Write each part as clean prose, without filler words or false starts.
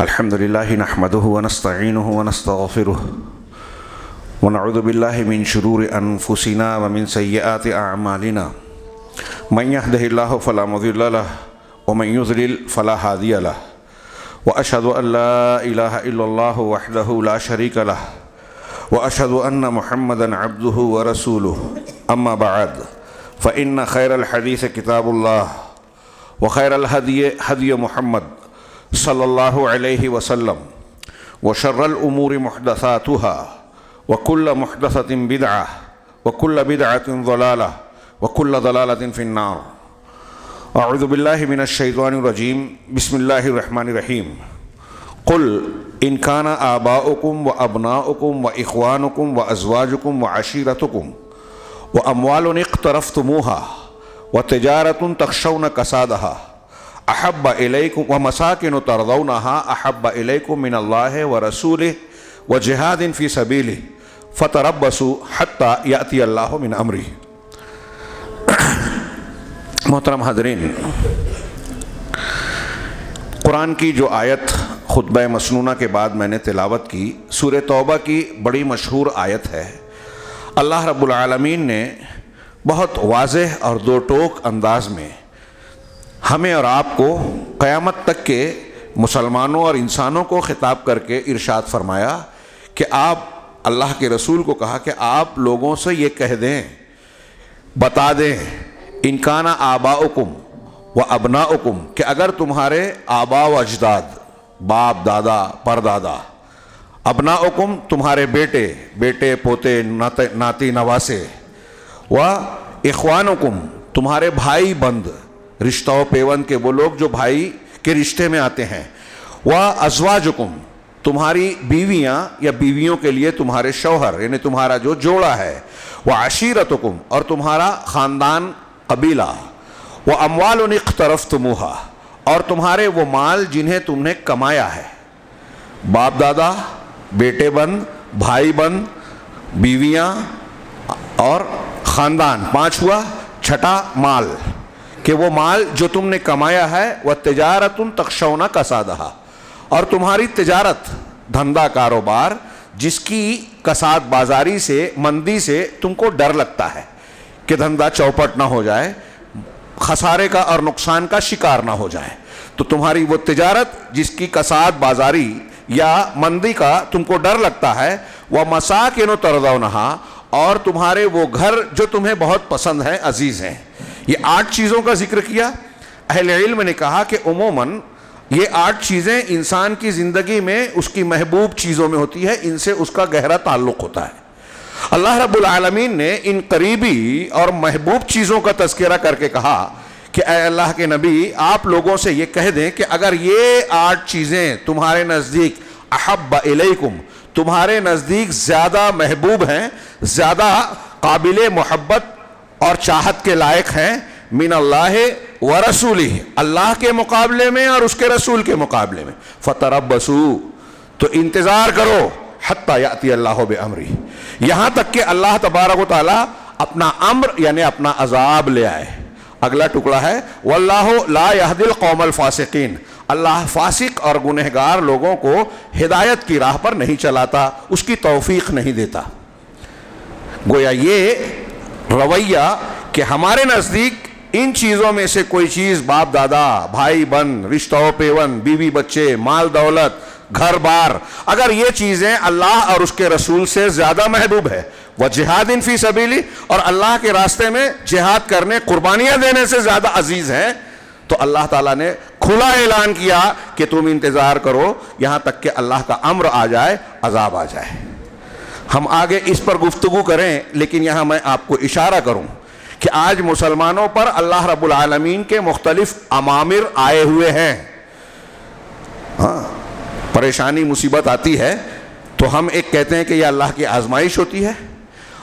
الحمد لله نحمده ونستعينه ونستغفره ونعوذ بالله من شرور أنفسنا ومن سيئات أعمالنا من يهده الله فلا مضل له ومن يضلل فلا هادي له وأشهد أن لا إله إلا الله وحده لا شريك له وأشهد أن محمدا عبده ورسوله أما بعد فإن خير الحديث كتاب الله وخير الهدي هدي محمد صلی اللہ علیہ وسلم وشر الامور محدثاتها وكل محدثة بدعة وكل بدعة ضلالة وكل ضلالة في النار اعوذ باللہ من الشیطان الرجیم بسم اللہ الرحمن الرحیم قل ان كان آباؤكم وابناؤكم واخوانكم وازواجكم وعشيرتكم واموال اقترفتموها وتجارة تخشون کسادها احب الیکم ومساکن ترضونها احب الیکم من اللہ ورسولہ وجہاد فی سبیلہ فتربصوا حتی یأتی اللہ من امرہ۔ محترم حاضرین، قرآن کی جو آیت خطبہ مسنونہ کے بعد میں نے تلاوت کی سورہ توبہ کی بڑی مشہور آیت ہے۔ اللہ رب العالمین نے بہت واضح اور دو ٹوک انداز میں ہمیں اور آپ کو قیامت تک کے مسلمانوں اور انسانوں کو خطاب کر کے ارشاد فرمایا کہ آپ، اللہ کے رسول کو کہا کہ آپ لوگوں سے یہ کہہ دیں، بتا دیں، ان کان آباؤکم و ابناؤکم، کہ اگر تمہارے آبا و اجداد، باپ دادا پردادا، ابناؤکم تمہارے بیٹے پوتے ناتی نواسے، و اخوانکم تمہارے بھائی بند، رشتہ و پیوند کے وہ لوگ جو بھائی کے رشتے میں آتے ہیں، وَأَزْوَاجُكُمْ تمہاری بیویاں یا بیویوں کے لیے تمہارے شوہر یعنی تمہارا جو جوڑا ہے، وَعَشِيرَتُكُمْ اور تمہارا خاندان قبیلہ، وَأَمْوَالٌ اقْتَرَفْتُمُوهَا اور تمہارے وہ مال جنہیں تم نے کمایا ہے، باپ دادا، بیٹے بند، بھائی بند، بیویاں اور خاندان، پانچ ہوا، چھٹا مال، کہ وہ مال جو تم نے کمایا ہے، وَتِجَارَةٌ تَخْشَوْنَ کَسَادَهَا اور تمہاری تجارت، دھندا، کاروبار جس کی کساد بازاری سے، مندی سے تم کو ڈر لگتا ہے کہ دھندا چوپٹ نہ ہو جائے، خسارے کا اور نقصان کا شکار نہ ہو جائے، تو تمہاری وہ تجارت جس کی کساد بازاری یا مندی کا تم کو ڈر لگتا ہے، وَمَسَاكِنُ تَرْضَوْنَهَا اور تمہارے وہ گھر جو تمہیں بہت پسند ہیں، عزیز ہیں۔ یہ 8 چیزوں کا ذکر کیا۔ اہل علم نے کہا کہ عموماً یہ 8 چیزیں انسان کی زندگی میں اس کی محبوب چیزوں میں ہوتی ہے، ان سے اس کا گہرا تعلق ہوتا ہے۔ اللہ رب العالمین نے ان قریبی اور محبوب چیزوں کا تذکرہ کر کے کہا کہ اے اللہ کے نبی، آپ لوگوں سے یہ کہہ دیں کہ اگر یہ 8 چیزیں تمہارے نزدیک احب الیکم، تمہارے نزدیک زیادہ محبوب ہیں، زیادہ قابل محبت اور چاہت کے لائق ہیں، من اللہ ورسولہ اللہ کے مقابلے میں اور اس کے رسول کے مقابلے میں، فتربصوا تو انتظار کرو، حتی یأتی اللہ بامرہ یہاں تک کہ اللہ تبارک و تعالی اپنا امر یعنی اپنا عذاب لے آئے۔ اگلا ٹکڑا ہے واللہ لا یہدی القوم الفاسقین، اللہ فاسق اور گنہگار لوگوں کو ہدایت کی راہ پر نہیں چلاتا، اس کی توفیق نہیں دیتا۔ گویا یہ رویہ کہ ہمارے نزدیک ان چیزوں میں سے کوئی چیز، باپ دادا، بھائی بند، رشتہ و پیوند، بیوی بچے، مال دولت، گھر بار، اگر یہ چیزیں اللہ اور اس کے رسول سے زیادہ محبوب ہے، وَجِہَادٍ فِي سَبِيلِ اور اللہ کے راستے میں جہاد کرنے، قربانیاں دینے سے زیادہ عزیز ہیں، تو اللہ تعالیٰ نے کھلا اعلان کیا کہ تم انتظار کرو یہاں تک کہ اللہ کا امر آ جائے، عذاب آ جائے۔ ہم آگے اس پر گفتگو کریں، لیکن یہاں میں آپ کو اشارہ کروں کہ آج مسلمانوں پر اللہ رب العالمین کے مختلف امامر آئے ہوئے ہیں۔ ہاں، پریشانی مصیبت آتی ہے تو ہم ایک کہتے ہیں کہ یہ اللہ کی آزمائش ہوتی ہے،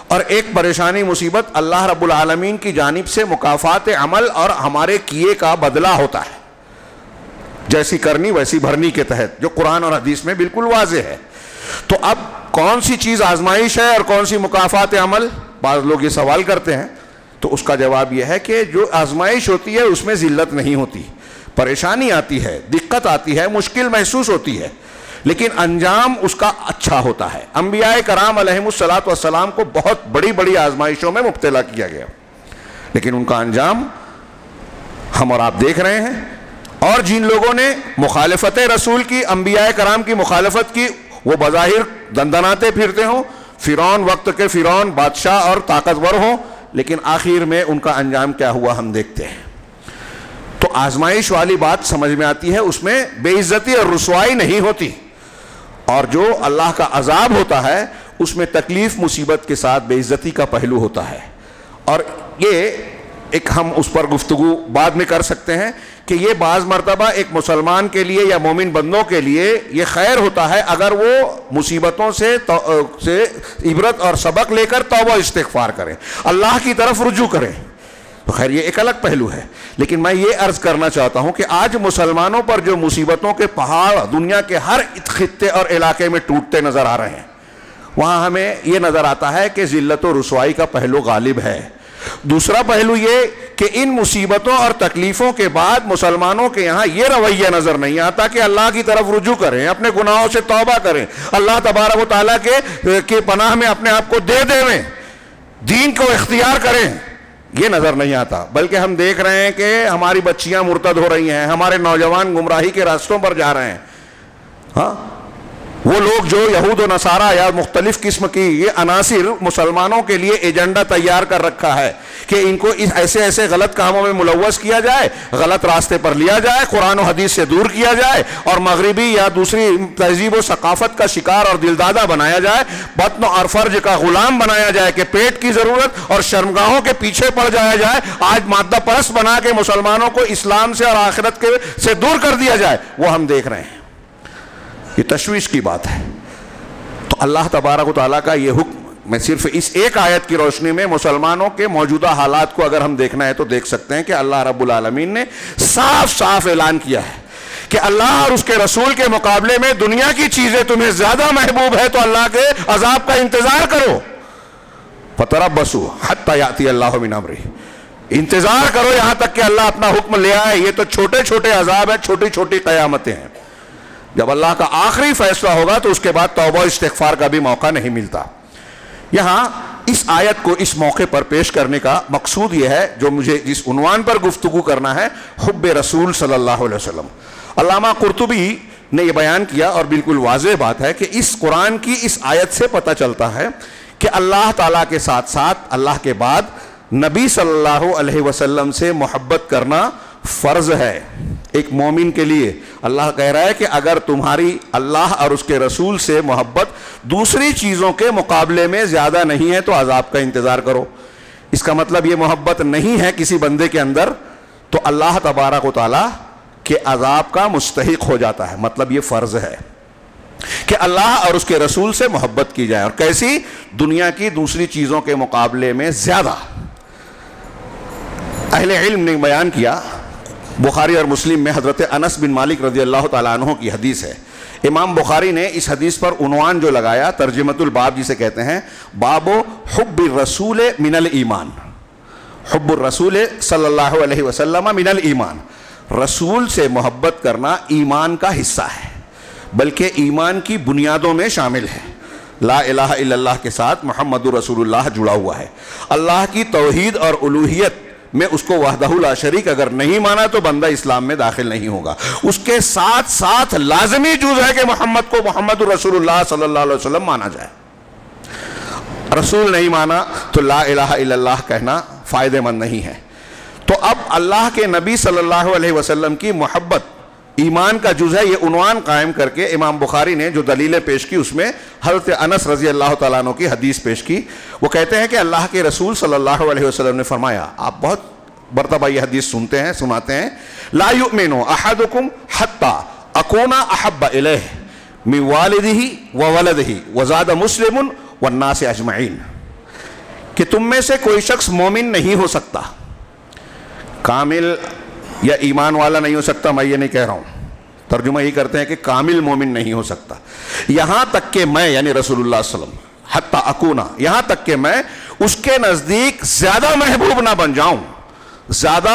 اور ایک پریشانی مصیبت اللہ رب العالمین کی جانب سے مکافات عمل اور ہمارے کیے کا بدلہ ہوتا ہے، جیسی کرنی ویسی بھرنی کے تحت، جو قرآن اور حدیث میں بالکل واضح ہے۔ تو اب کون سی چیز آزمائش ہے اور کون سی مکافات عمل؟ بعض لوگ یہ سوال کرتے ہیں، تو اس کا جواب یہ ہے کہ جو آزمائش ہوتی ہے اس میں ذلت نہیں ہوتی، پریشانی آتی ہے، دقت آتی ہے، مشکل محسوس ہوتی ہے، لیکن انجام اس کا اچھا ہوتا ہے۔ انبیاء کرام علیہم الصلاۃ والسلام کو بہت بڑی بڑی آزمائشوں میں مبتلا کیا گیا، لیکن ان کا انجام ہم اور آپ دیکھ رہے ہیں۔ اور جن لوگوں نے مخالفت رسول کی، انبیاء کرام کی مخالفت کی، وہ بظاہر دندناتے پھرتے ہوں، فرعون وقت کے فرعون بادشاہ اور طاقتور ہوں، لیکن آخر میں ان کا انجام کیا ہوا ہم دیکھتے ہیں۔ تو آزمائش والی بات سمجھ میں آتی ہے، اس میں بے عزتی اور رسوائی نہیں ہوتی، اور جو اللہ کا عذاب ہوتا ہے اس میں تکلیف مصیبت کے ساتھ بے عزتی کا پہلو ہوتا ہے۔ اور یہ ایک ہم اس پر گفتگو بعد میں کر سکتے ہیں کہ یہ بعض مرتبہ ایک مسلمان کے لیے یا مومن بندوں کے لیے یہ خیر ہوتا ہے اگر وہ مصیبتوں سے عبرت اور سبق لے کر توبہ استغفار کریں، اللہ کی طرف رجوع کریں، تو خیر یہ ایک الگ پہلو ہے۔ لیکن میں یہ عرض کرنا چاہتا ہوں کہ آج مسلمانوں پر جو مصیبتوں کے پہاڑ دنیا کے ہر خطے اور علاقے میں ٹوٹتے نظر آ رہے ہیں، وہاں ہمیں یہ نظر آتا ہے کہ ذلت و رسوائی کا پہلو غالب ہے۔ دوسرا پہلو یہ کہ ان مصیبتوں اور تکلیفوں کے بعد مسلمانوں کے یہاں یہ رویہ نظر نہیں آتا کہ اللہ کی طرف رجوع کریں، اپنے گناہوں سے توبہ کریں، اللہ تبارک و تعالیٰ کے پناہ میں اپنے آپ کو دے دیں، دین کو اختیار کریں، یہ نظر نہیں آتا۔ بلکہ ہم دیکھ رہے ہیں کہ ہماری بچیاں مرتد ہو رہی ہیں، ہمارے نوجوان گمراہی کے راستوں پر جا رہے ہیں۔ ہاں، وہ لوگ جو یہود و نصارہ یا مختلف قسم کی یہ عناصر مسلمانوں کے لیے ایجنڈا تیار کر رکھا ہے کہ ان کو ایسے ایسے غلط کاموں میں ملوث کیا جائے، غلط راستے پر لیا جائے، قرآن و حدیث سے دور کیا جائے، اور مغربی یا دوسری تہذیب و ثقافت کا شکار اور دلدادہ بنایا جائے، بطن اور فرج کا غلام بنایا جائے کہ پیٹ کی ضرورت اور شرمگاہوں کے پیچھے پڑ جایا جائے، آج مادہ پرست بنا کے مسلمانوں کو اسلام سے اور آخرت سے دور کر دیا جائے، وہ ہم دیکھ رہے ہیں۔ یہ تشویش کی بات ہے۔ تو اللہ تبارک و تعالیٰ کا یہ حکم میں صرف اس ایک آیت کی روشنی میں مسلمانوں کے موجودہ حالات کو اگر ہم دیکھنا ہے تو دیکھ سکتے ہیں کہ اللہ رب العالمین نے صاف صاف اعلان کیا ہے کہ اللہ اور اس کے رسول کے مقابلے میں دنیا کی چیزیں تمہیں زیادہ محبوب ہے، تو اللہ کے عذاب کا انتظار کرو۔ فَتَرَبَّصُوا حَتَّى يَأْتِيَ اللَّهُ مِنْ أَمْرِهِ، انتظار کرو یہاں تک کہ اللہ اپنا حکم لے آئے۔ یہ تو چھوٹے چھوٹے عذاب ہیں، چھوٹی چھوٹی قیامتیں ہیں۔ جب اللہ کا آخری فیصلہ ہوگا تو اس کے بعد توبہ استغفار کا بھی موقع نہیں ملتا۔ یہاں اس آیت کو اس موقع پر پیش کرنے کا مقصود یہ ہے، جو مجھے جس عنوان پر گفتگو کرنا ہے، حب رسول صلی اللہ علیہ وسلم۔ علامہ قرطبی نے یہ بیان کیا، اور بالکل واضح بات ہے کہ اس قرآن کی اس آیت سے پتہ چلتا ہے کہ اللہ تعالیٰ کے ساتھ ساتھ اللہ کے بعد نبی صلی اللہ علیہ وسلم سے محبت کرنا فرض ہے ایک مومن کے لیے۔ اللہ کہہ رہا ہے کہ اگر تمہاری اللہ اور اس کے رسول سے محبت دوسری چیزوں کے مقابلے میں زیادہ نہیں ہے تو عذاب کا انتظار کرو۔ اس کا مطلب یہ محبت نہیں ہے کسی بندے کے اندر تو اللہ تبارک و تعالیٰ کے عذاب کا مستحق ہو جاتا ہے۔ مطلب یہ فرض ہے کہ اللہ اور اس کے رسول سے محبت کی جائے، اور کیسی؟ دنیا کی دوسری چیزوں کے مقابلے میں زیادہ۔ اہل علم نے بیان کیا، بخاری اور مسلم میں حضرت انس بن مالک رضی اللہ تعالیٰ عنہ کی حدیث ہے۔ امام بخاری نے اس حدیث پر عنوان جو لگایا، ترجمۃ الباب جسے کہتے ہیں، باب حب الرسول من الایمان، حب الرسول صلی اللہ علیہ وسلم من الایمان، رسول سے محبت کرنا ایمان کا حصہ ہے، بلکہ ایمان کی بنیادوں میں شامل ہے۔ لا الہ الا اللہ کے ساتھ محمد رسول اللہ جڑا ہوا ہے۔ اللہ کی توحید اور الوہیت میں اس کو وحدہ لا شریک اگر نہیں مانا تو بندہ اسلام میں داخل نہیں ہوگا۔ اس کے ساتھ ساتھ لازمی جز ہے کہ محمد کو محمد رسول اللہ صلی اللہ علیہ وسلم مانا جائے۔ رسول نہیں مانا تو لا الہ الا اللہ کہنا فائدہ مند نہیں ہے۔ تو اب اللہ کے نبی صلی اللہ علیہ وسلم کی محبت ایمان کا جز ہے، یہ عنوان قائم کر کے امام بخاری نے جو دلیلیں پیش کی اس میں حضرت انس رضی اللہ تعالیٰ عنہ کی حدیث پیش کی۔ وہ کہتے ہیں کہ اللہ کے رسول صلی اللہ علیہ وسلم نے فرمایا، آپ بہت مرتبہ یہ حدیث سناتے ہیں، لا یؤمن احدکم حتی اکون احب الیہ من والدہ وولدہ وزاد مسلم والناس اجمعین، کہ تم میں سے کوئی شخص مومن نہیں ہو سکتا، کامل یا ایمان والا نہیں ہو سکتا، میں یہ نہیں کہہ رہا ہوں، ترجمہ یہ کرتے ہیں کہ کامل مومن نہیں ہو سکتا، یہاں تک کہ میں یعنی رسول اللہ صلی اللہ علیہ وسلم حتی اکونا، یہاں تک کہ میں اس کے نزدیک زیادہ محبوب نہ بن جاؤں، زیادہ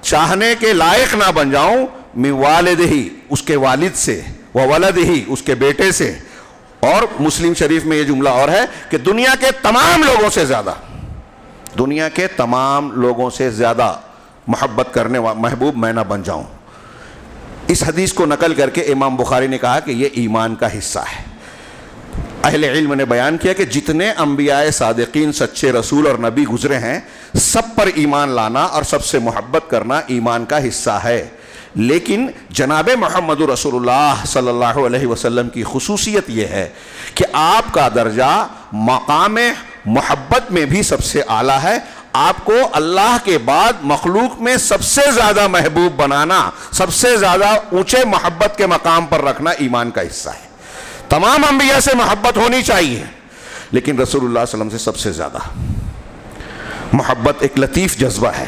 چاہنے کے لائق نہ بن جاؤں، من والدہی اس کے والد سے، وولدہی اس کے بیٹے سے، اور مسلم شریف میں یہ جملہ اور ہے کہ دنیا کے تمام لوگوں سے زیادہ، دنیا کے تمام لوگوں سے زیادہ محبت کرنے والا محبوب میں نہ بن جاؤں۔ اس حدیث کو نقل کر کے امام بخاری نے کہا کہ یہ ایمان کا حصہ ہے۔ اہل علم نے بیان کیا کہ جتنے انبیاء صادقین، سچے رسول اور نبی گزرے ہیں، سب پر ایمان لانا اور سب سے محبت کرنا ایمان کا حصہ ہے، لیکن جناب محمد رسول اللہ صلی اللہ علیہ وسلم کی خصوصیت یہ ہے کہ آپ کا درجہ مقام محبت میں بھی سب سے اعلیٰ ہے۔ آپ کو اللہ کے بعد مخلوق میں سب سے زیادہ محبوب بنانا، سب سے زیادہ اونچے محبت کے مقام پر رکھنا ایمان کا حصہ ہے۔ تمام انبیاء سے محبت ہونی چاہیے، لیکن رسول اللہ صلی اللہ علیہ وسلم سے سب سے زیادہ۔ محبت ایک لطیف جذبہ ہے،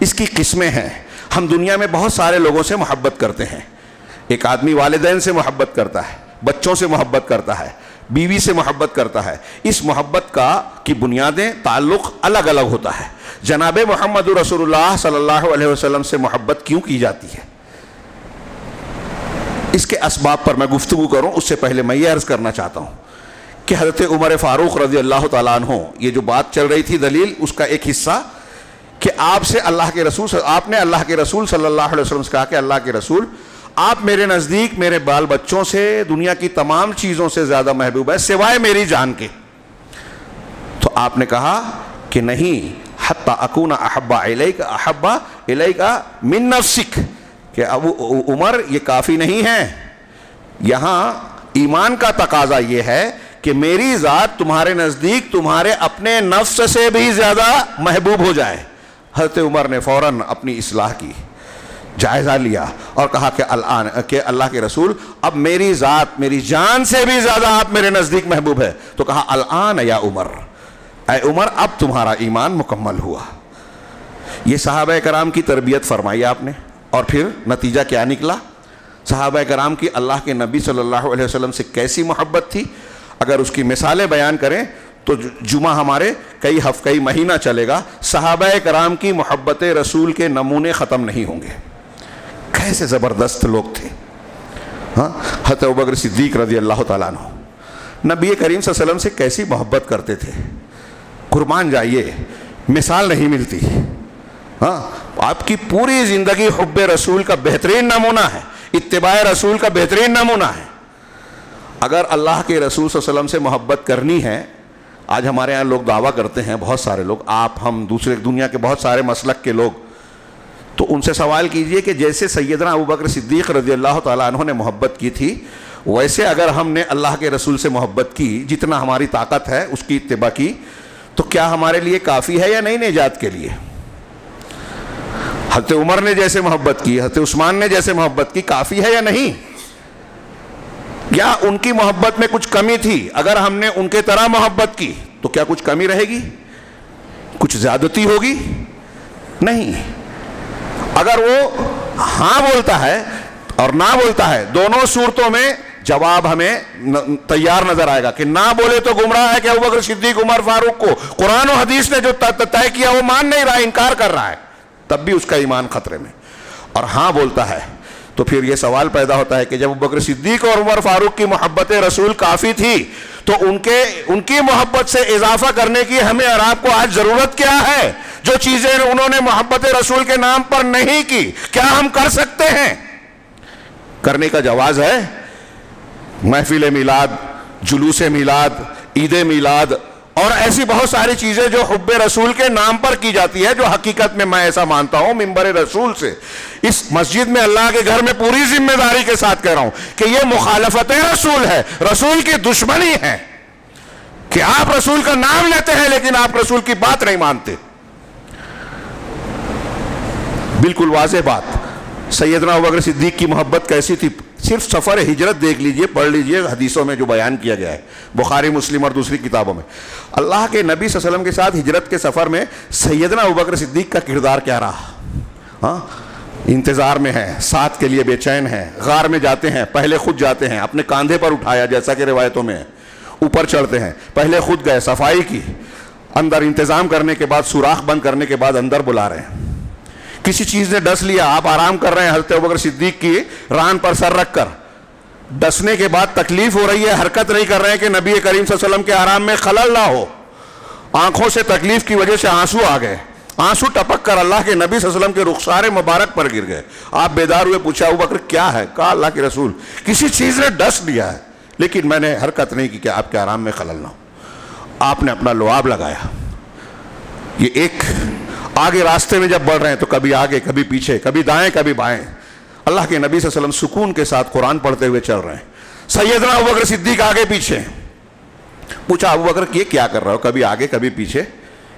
اس کی قسمیں ہیں۔ ہم دنیا میں بہت سارے لوگوں سے محبت کرتے ہیں۔ ایک آدمی والدین سے محبت کرتا ہے، بچوں سے محبت کرتا ہے، بیوی سے محبت کرتا ہے۔ اس محبت کی بنیادیں، تعلق الگ الگ ہوتا ہے۔ جناب محمد رسول اللہ صلی اللہ علیہ وسلم سے محبت کیوں کی جاتی ہے؟ اس کے اسباب پر میں گفتگو کروں، اس سے پہلے میں یہ عرض کرنا چاہتا ہوں کہ حضرت عمر فاروق رضی اللہ تعالیٰ عنہ، یہ جو بات چل رہی تھی دلیل، اس کا ایک حصہ کہ آپ نے اللہ کے رسول صلی اللہ علیہ وسلم سے کہا کہ اللہ کے رسول، آپ میرے نزدیک میرے بال بچوں سے، دنیا کی تمام چیزوں سے زیادہ محبوب ہے سوائے میری جان کے۔ تو آپ نے کہا کہ نہیں، حتی اکون احب الیک من نفسک، کہ ابو عمر یہ کافی نہیں ہے، یہاں ایمان کا تقاضا یہ ہے کہ میری ذات تمہارے نزدیک تمہارے اپنے نفس سے بھی زیادہ محبوب ہو جائے۔ حضرت عمر نے فوراً اپنی اصلاح کی، جائزہ لیا اور کہا کہ اللہ کے رسول، اب میری ذات میری جان سے بھی زیادہ آپ میرے نزدیک محبوب ہے۔ تو کہا الآن یا عمر، اے عمر اب تمہارا ایمان مکمل ہوا۔ یہ صحابہ کرام کی تربیت فرمائی آپ نے، اور پھر نتیجہ کیا نکلا؟ صحابہ کرام کی اللہ کے نبی صلی اللہ علیہ وسلم سے کیسی محبت تھی؟ اگر اس کی مثالیں بیان کریں تو جمعہ ہمارے کئی مہینہ چلے گا، صحابہ کرام کی محبت رسول کے نمونے ختم نہیں ہوں گے۔ کیسے زبردست لوگ تھے۔ حضرت ابوبکر صدیق رضی اللہ تعالیٰ عنہ نبی کریم صلی اللہ علیہ وسلم سے کیسی محبت کرتے تھے، قربان جائیے، مثال نہیں ملتی۔ آپ کی پوری زندگی حب رسول کا بہترین نمونہ ہے، اتباع رسول کا بہترین نمونہ ہے۔ اگر اللہ کے رسول صلی اللہ علیہ وسلم سے محبت کرنی ہے، آج ہمارے ہاں لوگ دعویٰ کرتے ہیں، بہت سارے لوگ، آپ، ہم، دوسرے دنیا کے بہت سارے مسلک کے لوگ، تو ان سے سوال کیجئے کہ جیسے سیدنا ابوبکر صدیق رضی اللہ تعالیٰ عنہ نے محبت کی تھی، ویسے اگر ہم نے اللہ کے رسول سے محبت کی، جتنا ہماری طاقت ہے اس کی اتباع کی، تو کیا ہمارے لیے کافی ہے یا نہیں نجات کے لیے؟ حضرت عمر نے جیسے محبت کی، حضرت عثمان نے جیسے محبت کی، کافی ہے یا نہیں؟ یا ان کی محبت میں کچھ کمی تھی؟ اگر ہم نے ان کے طرح محبت کی تو کیا کچھ کمی رہے گی؟ کچھ زیادتی ہوگی؟ نہیں۔ اگر وہ ہاں بولتا ہے اور نہ بولتا ہے، دونوں صورتوں میں جواب ہمیں تیار نظر آئے گا کہ نہ بولے تو گمراہ ہے کہ ابوبکر صدیق عمر فاروق کو قرآن و حدیث نے جو طے کیا وہ مان نہیں رہا، انکار کر رہا ہے، تب بھی اس کا ایمان خطرے میں۔ اور ہاں بولتا ہے تو پھر یہ سوال پیدا ہوتا ہے کہ جب ابوبکر صدیق اور عمر فاروق کی محبت رسول کافی تھی تو ان کی محبت سے اضافہ کرنے کی ہمیں اور آپ کو آج ضرورت کیا ہے؟ جو چیزیں انہوں نے محبت رسول کے نام پر نہیں کی، کیا ہم کر سکتے ہیں؟ کرنے کا جواز ہے۔ محفل میلاد، جلوس میلاد، عید میلاد اور ایسی بہت ساری چیزیں جو حب رسول کے نام پر کی جاتی ہے، جو حقیقت میں میں ایسا مانتا ہوں منبر رسول سے، اس مسجد میں اللہ کے گھر میں پوری ذمہ داری کے ساتھ کہہ رہا ہوں کہ یہ مخالفت رسول ہے، رسول کی دشمنی ہے کہ آپ رسول کا نام لیتے ہیں لیکن آپ رسول کی بات نہیں مانتے۔ بالکل واضح بات۔ سیدنا ابوبکر صدیق کی محبت کیسی تھی؟ صرف سفر ہجرت دیکھ لیجئے، پڑھ لیجئے حدیثوں میں جو بیان کیا گیا ہے، بخاری مسلم اور دوسری کتابوں میں۔ اللہ کے نبی صلی اللہ علیہ وسلم کے ساتھ ہجرت کے سفر میں سیدنا ابوبکر صدیق کا کردار کیا رہا؟ انتظار میں ہے، ساتھ کے لیے بے چین ہے، غار میں جاتے ہیں، پہلے خود جاتے ہیں، اپنے کاندھے پر اٹھایا جیسا کہ روایتوں میں ہے، اوپر چڑھتے ہیں، پہلے خود گئے، صفائی کی، اندر انتظام کرنے کے بعد، سوراخ بند کرنے کے بعد اندر بلا رہے ہیں۔ کسی چیز نے ڈس لیا, آپ آرام کر رہے ہیں حضرت ابوبکر صدیق کی ران پر سر رکھ کر, ڈسنے کے بعد تکلیف ہو رہی ہے, حرکت نہیں کر رہے ہیں کہ نبی کریم صلی اللہ علیہ وسلم کے آرام میں خلل نہ ہو, آنکھوں سے تکلیف کی وجہ سے آنسو آ گئے, آنسو ٹپک کر اللہ کے نبی صلی اللہ علیہ وسلم کے رخسار مبارک پر گر گئے. آپ بیدار ہوئے, پوچھا ابوبکر کیا ہے؟ کہا اللہ کے رسول کسی چیز نے ڈس لیا ہے, لیکن میں نے حرکت نہیں کی کہ آپ کے آرام میں خلل نہ ہو. آپ نے اپنا لعاب لگایا. یہ ایک آگے راستے میں جب بڑھ رہے ہیں تو کبھی آگے کبھی پیچھے, کبھی دائیں کبھی بائیں, اللہ کے نبی صلی اللہ علیہ وسلم سکون کے ساتھ قرآن پڑھتے ہوئے چل رہے ہیں. سیدنا ابوبکر صدیق آگے پیچھے. پوچھا ابوبکر یہ کیا کر رہا ہو؟ کبھی آگے کبھی پیچھے,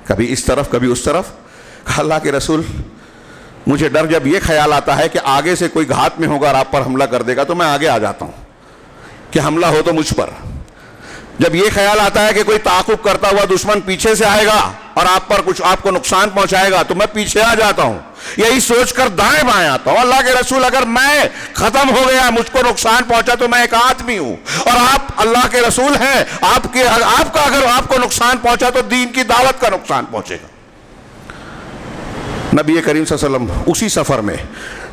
کبھی اس طرف کبھی اس طرف. کہا اللہ کے رسول مجھے ڈر جب یہ خیال آتا ہے کہ آگے سے کوئی گھات میں ہوگا اور آپ پر حملہ کر دے گا تو میں آگے آ جاتا ہوں کہ حملہ ہو تو مجھ پر. جب یہ خیال آتا ہے کہ کوئی تعاقب کرتا ہوا دشمن پیچھے سے آئے گا اور آپ کو نقصان پہنچائے گا تو میں پیچھے آ جاتا ہوں, یہی سوچ کر دائیں بائیں آتا ہوں. اللہ کے رسول اگر میں ختم ہو گیا, مجھ کو نقصان پہنچا تو میں ایک آدمی ہوں اور آپ اللہ کے رسول ہیں, آپ کا اگر آپ کو نقصان پہنچا تو دین کی دعوت کا نقصان پہنچے گا. نبی کریم صلی اللہ علیہ وسلم اسی سفر میں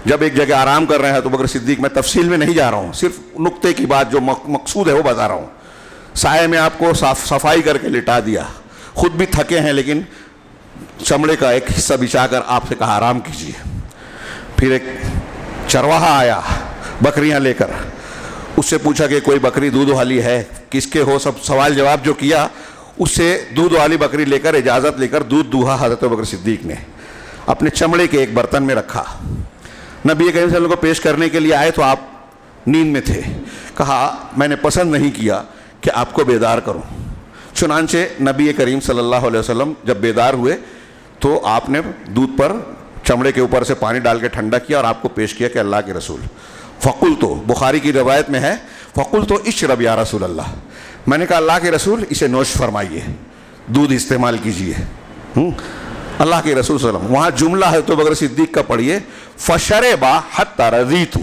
جب ایک جگہ آرام کر رہے ہیں تو ابوبکر صدیق, میں تفصیل میں نہیں جا رہا ہوں, صرف نقطے کی بات جو مقصود ہے وہ بتا رہا ہوں, سائے میں آپ کو صفائی کر کے لٹا دیا, خود بھی تھکے ہیں لیکن چمڑے کا ایک حصہ بچھا کر آپ سے کہا آرام کیجیے. پھر ایک چرواہا آیا بکریاں لے کر, اس سے پوچھا کہ کوئی بکری دودھ والی ہے, کس کے ہو, سب سوال جواب جو کیا, اس سے دودھ والی بکری لے کر اجازت لے کر دودھ دوہا حضرت ابوبکر صدیق نے اپنے چمڑے کے ایک برتن میں رکھا. نبی کریم صلی اللہ علیہ وسلم کو پیش کرنے کے لیے آئے تو آپ نیند میں تھے. کہا میں نے پسند نہیں کیا کہ آپ کو بیدار کروں. چنانچہ نبی کریم صلی اللہ علیہ وسلم جب بیدار ہوئے تو آپ نے دودھ پر چمڑے کے اوپر سے پانی ڈال کے ٹھنڈا کیا اور آپ کو پیش کیا کہ اللہ کے رسول. فقلتو, بخاری کی روایت میں ہے, فقلتو اشرب یا رسول اللہ, میں نے کہا اللہ کے رسول اسے نوش فرمائیے, دودھ استعمال کیجیے. اللہ کے رسول صلی اللہ علیہ وسلم, وہاں جملہ ہے تو ابوبکر صدیق کا پڑھیے, فشربا حتی رضیت,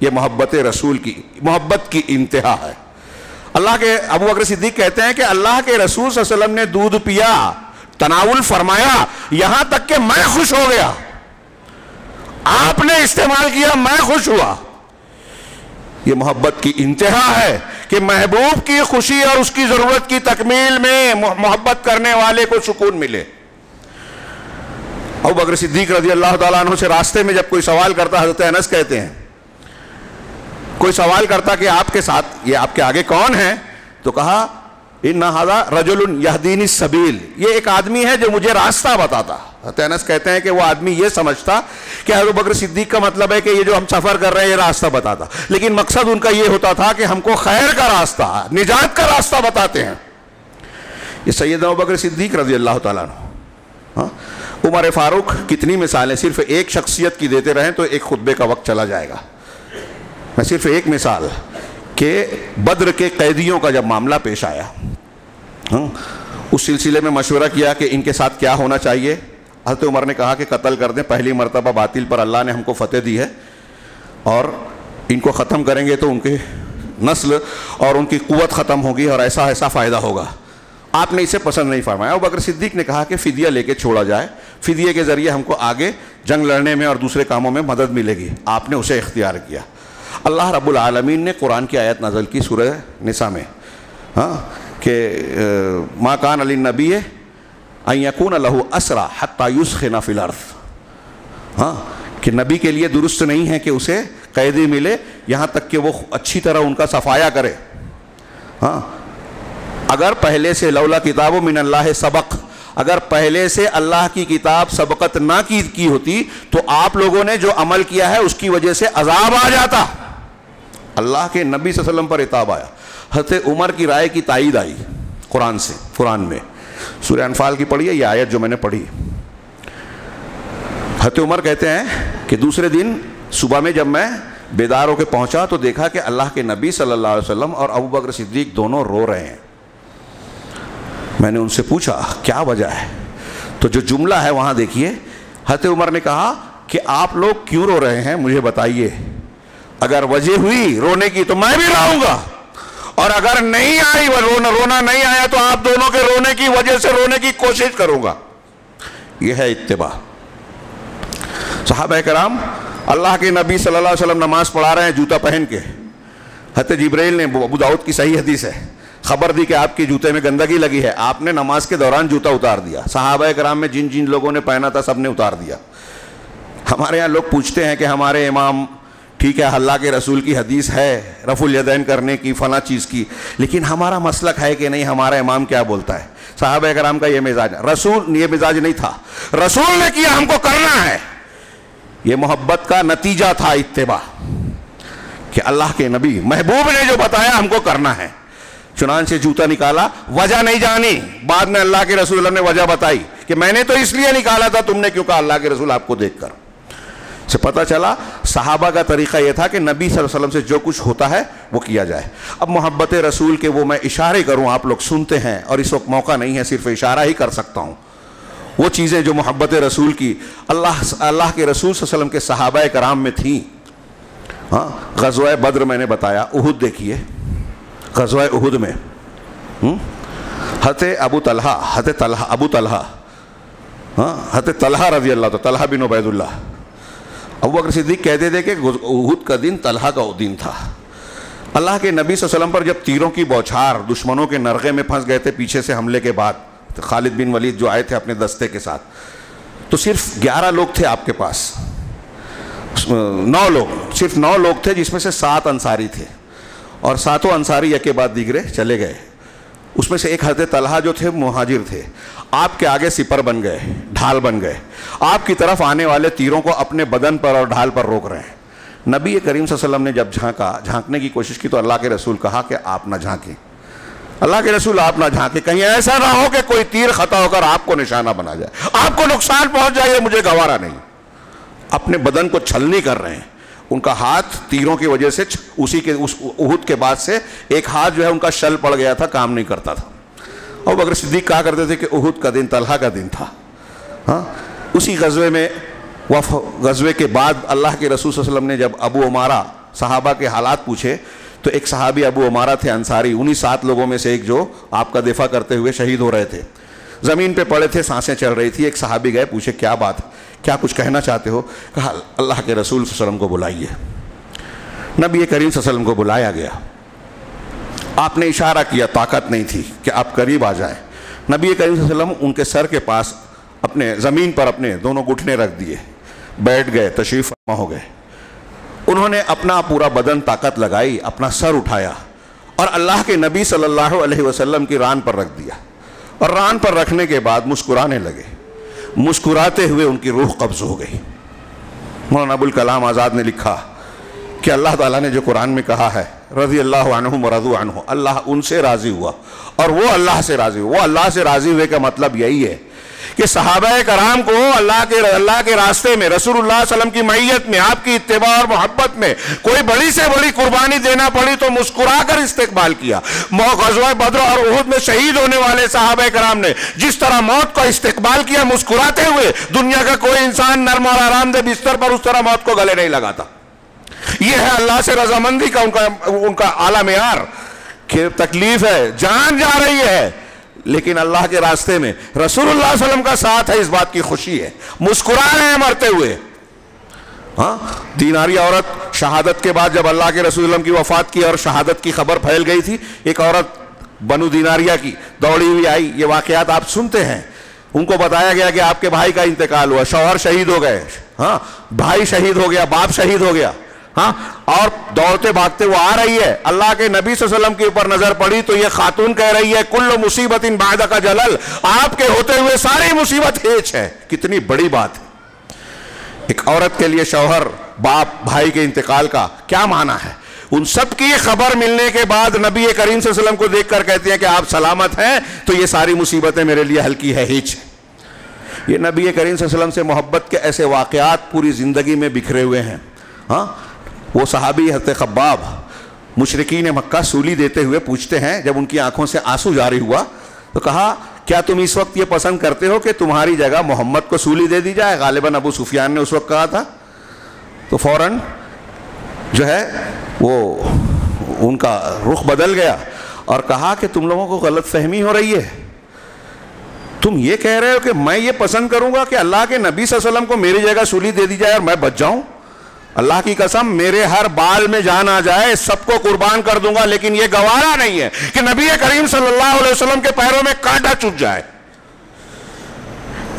یہ محبت رسول کی, محبت کی انتہا ہے. اللہ کے ابوبکر صدیق کہتے ہیں کہ اللہ کے رسول صلی اللہ علیہ وسلم نے دودھ پیا, تناول فرمایا, یہاں تک کہ میں خوش ہو گیا. آپ نے استعمال کیا, میں خوش ہوا. یہ محبت کی انتہا ہے کہ محبوب کی خوشی اور اس کی ضرورت کی تکمیل میں محبت کرنے والے کو سکون ملے. ابوبکر صدیق رضی اللہ تعالیٰ عنہ سے راستے میں جب کوئی سوال کرتا, حضرت انس کہتے ہیں کوئی سوال کرتا کہ آپ کے ساتھ یہ آپ کے آگے کون ہے, تو کہا ان ھذا رجل یہدینی السبیل, یہ ایک آدمی ہے جو مجھے راستہ بتاتا. حضرت انس کہتے ہیں کہ وہ آدمی یہ سمجھتا کہ حضرت ابوبکر صدیق کا مطلب ہے کہ یہ جو ہم سفر کر رہے ہیں یہ راستہ بتاتا, لیکن مقصد ان کا یہ ہوتا تھا کہ ہم کو خیر کا راستہ, نجات کا راستہ بتاتے ہیں. یہ سیدنا ابوبکر صدیق رضی اللہ تعالیٰ عنہ. عمر فاروق, کتنی مثالیں, صرف ایک شخصیت کی دیتے رہیں تو ایک خطبے کا وقت چلا جائے گا. میں صرف ایک مثال کہ بدر کے قیدیوں کا جب معاملہ پیش آیا, اس سلسلے میں مشورہ کیا کہ ان کے ساتھ کیا ہونا چاہیے. حضرت عمر نے کہا کہ قتل کر دیں, پہلی مرتبہ باطل پر اللہ نے ہم کو فتح دی ہے اور ان کو ختم کریں گے تو ان کے نسل اور ان کی قوت ختم ہوگی اور ایسا ایسا فائدہ ہوگا. آپ نے اسے پسند نہیں فرمایا. ابوبکر صدیق نے کہا کہ فدیہ لے کے چھوڑا جائے, فدیے کے ذریعے ہم کو آگے جنگ لڑنے میں اور دوسرے کاموں میں مدد ملے گی. آپ نے اسے اختیار کیا. اللہ رب العالمین نے قرآن کی آیت نازل کی سورہ نساء میں, کہ ما کان للنبی ان یکون لہ اسری حتی یثخن فی الارض, کہ نبی کے لیے درست نہیں ہے کہ اسے قیدی ملے یہاں تک کہ وہ اچھی طرح ان کا صفایا کرے. اگر پہلے سے لولا کتاب من اللہ سبق, اگر پہلے سے اللہ کی کتاب سبقت نہ کی ہوتی تو آپ لوگوں نے جو عمل کیا ہے اس کی وجہ سے عذاب آ جاتا. اللہ کے نبی صلی اللہ علیہ وسلم پر عتاب آیا. حضرت عمر کی رائے کی تائید آئی قرآن سے. قرآن میں سورہ انفال کی پڑھی ہے یہ آیت جو میں نے پڑھی. حضرت عمر کہتے ہیں کہ دوسرے دن صبح میں جب میں بیدار ہو کے پہنچا تو دیکھا کہ اللہ کے نبی صلی اللہ علیہ وسلم اور ابوبکر صدیق دونوں رو رہے ہیں. میں نے ان سے پوچھا کیا وجہ ہے, تو جو جملہ ہے وہاں دیکھیے, حضرت عمر نے کہا کہ آپ لوگ کیوں رو رہے ہیں مجھے بتائیے, اگر وجہ ہوئی رونے کی تو میں بھی رہوں گا, اور اگر نہیں آئی رونا نہیں آیا تو آپ دونوں کے رونے کی وجہ سے رونے کی کوشش کروں گا. یہ ہے اتباع. صحابہ کرام اللہ کے نبی صلی اللہ علیہ وسلم نماز پڑھا رہے ہیں جوتا پہن کے. حضرت جبرائیل نے، ابو داؤد کی صحیح حدیث ہے، خبر دی کہ آپ کے جوتے میں گندگی لگی ہے. آپ نے نماز کے دوران جوتا اتار دیا. صحابہ کرام میں جن جن لوگوں نے پہنا تھا سب نے اتار دیا. ہمارے یہاں لوگ پوچھتے ہیں کہ ہمارے امام، ٹھیک ہے اللہ کے رسول کی حدیث ہے رفع الیدین کرنے کی، فلاں چیز کی، لیکن ہمارا مسلک ہے کہ نہیں ہمارا امام کیا بولتا ہے. صحابہ کرام کا یہ مزاج، رسول یہ مزاج نہیں تھا، رسول نے کیا ہم کو کرنا ہے. یہ محبت کا نتیجہ تھا، اتباع، کہ اللہ کے نبی محبوب نے جو بتایا ہم کو کرنا ہے. چنانچہ جوتا نکالا، وجہ نہیں جانی، بعد میں اللہ کے رسول نے وجہ بتائی کہ میں نے تو اس لیے نکالا تھا، تم نے کیوں کہا؟ اللہ کے رسول آپ کو دیکھ کر سے پتہ چلا صحابہ کا طریقہ یہ تھا کہ نبی صلی اللہ علیہ وسلم سے جو کچھ ہوتا ہے وہ کیا جائے. اب محبت رسول کے وہ میں اشارے کروں، آپ لوگ سنتے ہیں، اور اس وقت موقع نہیں ہے، صرف اشارہ ہی کر سکتا ہوں. وہ چیزیں جو محبت رسول کی اللہ کے رسول صلی اللہ علیہ وسلم کے صحابہ کرام میں تھیں. ہاں، غزوہ بدر میں نے بتایا. احد دیکھیے، غزوہ احد میں حضرت ابو طلحہ حضرت طلحہ رضی اللہ عنہ، طلحہ بن عبید اللہ، ابو بکر صدیق کہتے تھے کہ احد کا دن طلحہ کا دن تھا. اللہ کے نبی صلی اللہ علیہ وسلم پر جب تیروں کی بوچھار، دشمنوں کے نرغے میں پھنس گئے تھے پیچھے سے حملے کے بعد، خالد بن ولید جو آئے تھے اپنے دستے کے ساتھ، تو صرف 11 لوگ تھے آپ کے پاس، 9 لوگ، صرف 9 لوگ تھے، جس میں سے 7 انصاری تھے، اور 7 انصاری یک کے بعد دیگرے چلے گئے. اس میں سے ایک حضرت طلحہ جو تھے مہاجر تھے، آپ کے آگے سپر بن گئے، ڈھال بن گئے، آپ کی طرف آنے والے تیروں کو اپنے بدن پر اور ڈھال پر روک رہے ہیں. نبی کریم صلی اللہ علیہ وسلم نے جب جھانکنے کی کوشش کی تو اللہ کے رسول کہا کہ آپ نہ جھانکیں. اللہ کے رسول آپ نہ جھانکیں، کہیں ایسا نہ ہو کہ کوئی تیر خطا ہو کر آپ کو نشانہ بنا جائے، آپ کو نقصان پہنچ جائے، یہ مجھے گوارا نہیں. اپنے بدن کو چھلنی کر رہے ہیں. ان کا ہاتھ تیروں کی وجہ سے اس احد کے بعد سے ایک ہاتھ جو ہے ان کا شل پڑ گیا تھا، کام نہیں کرتا تھا. اور بکر صدیق کہا کرتے تھے کہ احد کا دن طلحہ کا دن تھا. ہاں، اسی غزوے میں غزوے کے بعد اللہ کے رسول صلی اللہ علیہ وسلم نے جب ابو عمارہ صحابہ کے حالات پوچھے تو ایک صحابی ابو عمارہ تھے انصاری، انہی 7 لوگوں میں سے ایک جو آپ کا دفاع کرتے ہوئے شہید ہو رہے تھے. زمین پہ پڑے تھے، سانسیں چل رہی تھی. ایک صحابی گئے، پوچھے کیا بات، کیا کچھ کہنا چاہتے ہو؟ کہا اللہ کے رسول صلی اللہ علیہ وسلم کو بلائیے. نبی کریم صلی اللہ علیہ وسلم کو بلایا گیا. آپ نے اشارہ کیا، طاقت نہیں تھی کہ آپ قریب آ جائیں. نبی کریم صلی اللہ علیہ وسلم ان کے سر کے پاس اپنے زمین پر اپنے دونوں گھٹنے رکھ دیے، بیٹھ گئے، تشریف فرما ہو گئے. انہوں نے اپنا پورا بدن طاقت لگائی، اپنا سر اٹھایا اور اللہ کے نبی صلی اللہ علیہ وسلم کی ران پر رکھ دیا. اور ران پر رکھنے کے بعد مسکرانے لگے. مسکراتے ہوئے ان کی روح قبض ہو گئی. مولانا ابوالکلام آزاد نے لکھا کہ اللہ تعالیٰ نے جو قرآن میں کہا ہے رضی اللہ عنہم ورضوا عنہ، اللہ ان سے راضی ہوا اور وہ اللہ سے راضی ہوا. وہ اللہ سے راضی ہوئے کا مطلب یہی ہے کہ صحابہ کرام کو اللہ کے راستے میں، رسول اللہ صلی اللہ علیہ وسلم کی معیت میں، آپ کی اتباع اور محبت میں کوئی بڑی سے بڑی قربانی دینا پڑی تو مسکرا کر استقبال کیا. غزوہ بدر اور احد میں شہید ہونے والے صحابہ کرام نے جس طرح موت کا استقبال کیا مسکراتے ہوئے، دنیا کا کوئی انسان نرم اور آرام دہ بستر پر اس طرح موت کو گلے نہیں لگاتا. یہ ہے اللہ سے رضامندی کا ان کا اعلیٰ معیار کہ تکلیف ہے، جان جا رہی ہے، لیکن اللہ کے راستے میں رسول اللہ صلی اللہ علیہ وسلم کا ساتھ ہے، اس بات کی خوشی ہے. مسکرا رہے ہیں مرتے ہوئے. ہاں، دیناری عورت شہادت کے بعد جب اللہ کے رسول اللہ کی وفات کی اور شہادت کی خبر پھیل گئی تھی، ایک عورت بنو دیناریہ کی دوڑی ہوئی آئی. یہ واقعات آپ سنتے ہیں. ان کو بتایا گیا کہ آپ کے بھائی کا انتقال ہوا، شوہر شہید ہو گئے، ہاں بھائی شہید ہو گیا، باپ شہید ہو گیا. ہاں، اور دوڑتے بھاگتے وہ آ رہی ہے. اللہ کے نبی صلی اللہ علیہ وسلم کے اوپر نظر پڑی تو یہ خاتون کہہ رہی ہے کل مصیبت بعدک جلل، آپ کے ہوتے ہوئے ساری مصیبت ہیچ ہے. کتنی بڑی بات ہے. ایک عورت کے لیے شوہر، باپ، بھائی کے انتقال کا کیا معنی ہے. ان سب کی خبر ملنے کے بعد نبی کریم صلی اللہ علیہ وسلم کو دیکھ کر کہتے ہیں کہ آپ سلامت ہیں، تو یہ ساری مصیبتیں میرے لیے ہلکی ہے، ہیچ. یہ نبی کریم صلی اللہ علیہ وسلم سے محبت کے ایسے واقعات پوری زندگی میں بکھرے ہوئے ہیں. ہاں، وہ صحابی حضرت خباب مشرکین مکہ سولی دیتے ہوئے پوچھتے ہیں، جب ان کی آنکھوں سے آنسو جاری ہوا تو کہا کیا تم اس وقت یہ پسند کرتے ہو کہ تمہاری جگہ محمد کو سولی دے دی جائے؟ غالباً ابو سفیان نے اس وقت کہا تھا. تو فوراً جو ہے وہ ان کا رخ بدل گیا اور کہا کہ تم لوگوں کو غلط فہمی ہو رہی ہے. تم یہ کہہ رہے ہو کہ میں یہ پسند کروں گا کہ اللہ کے نبی صلی اللہ علیہ وسلم کو میری جگہ سولی دے دی جائے اور میں بچ جاؤں؟ اللہ کی قسم میرے ہر بال میں جان آ جائے سب کو قربان کر دوں گا، لیکن یہ گوارا نہیں ہے کہ نبی کریم صلی اللہ علیہ وسلم کے پیروں میں کانٹا چبھ جائے۔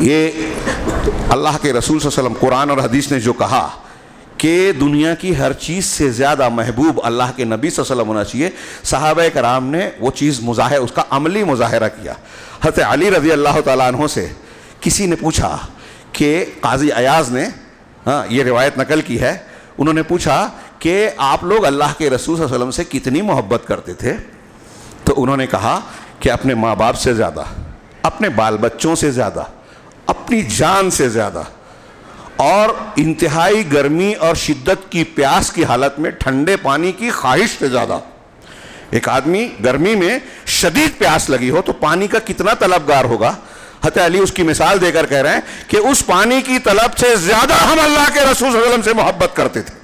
یہ اللہ کے رسول صلی اللہ علیہ وسلم قرآن اور حدیث نے جو کہا کہ دنیا کی ہر چیز سے زیادہ محبوب اللہ کے نبی صلی اللہ علیہ وسلم ہونا چاہیے، صحابہ کرام نے وہ چیز اس کا عملی مظاہرہ کیا۔ حضرت علی رضی اللہ تعالیٰ عنہ سے کسی نے پوچھا کہ قاضی ایاز نے یہ روایت نقل کی ہے، انہوں نے پوچھا کہ آپ لوگ اللہ کے رسول صلی اللہ علیہ وسلم سے کتنی محبت کرتے تھے؟ تو انہوں نے کہا کہ اپنے ماں باپ سے زیادہ، اپنے بال بچوں سے زیادہ، اپنی جان سے زیادہ، اور انتہائی گرمی اور شدت کی پیاس کی حالت میں ٹھنڈے پانی کی خواہش سے زیادہ۔ ایک آدمی گرمی میں شدید پیاس لگی ہو تو پانی کا کتنا طلبگار ہوگا؟ حضرت علی اس کی مثال دے کر کہہ رہے ہیں کہ اس پانی کی طلب سے زیادہ ہم اللہ کے رسول صلی اللہ علیہ وسلم سے محبت کرتے تھے۔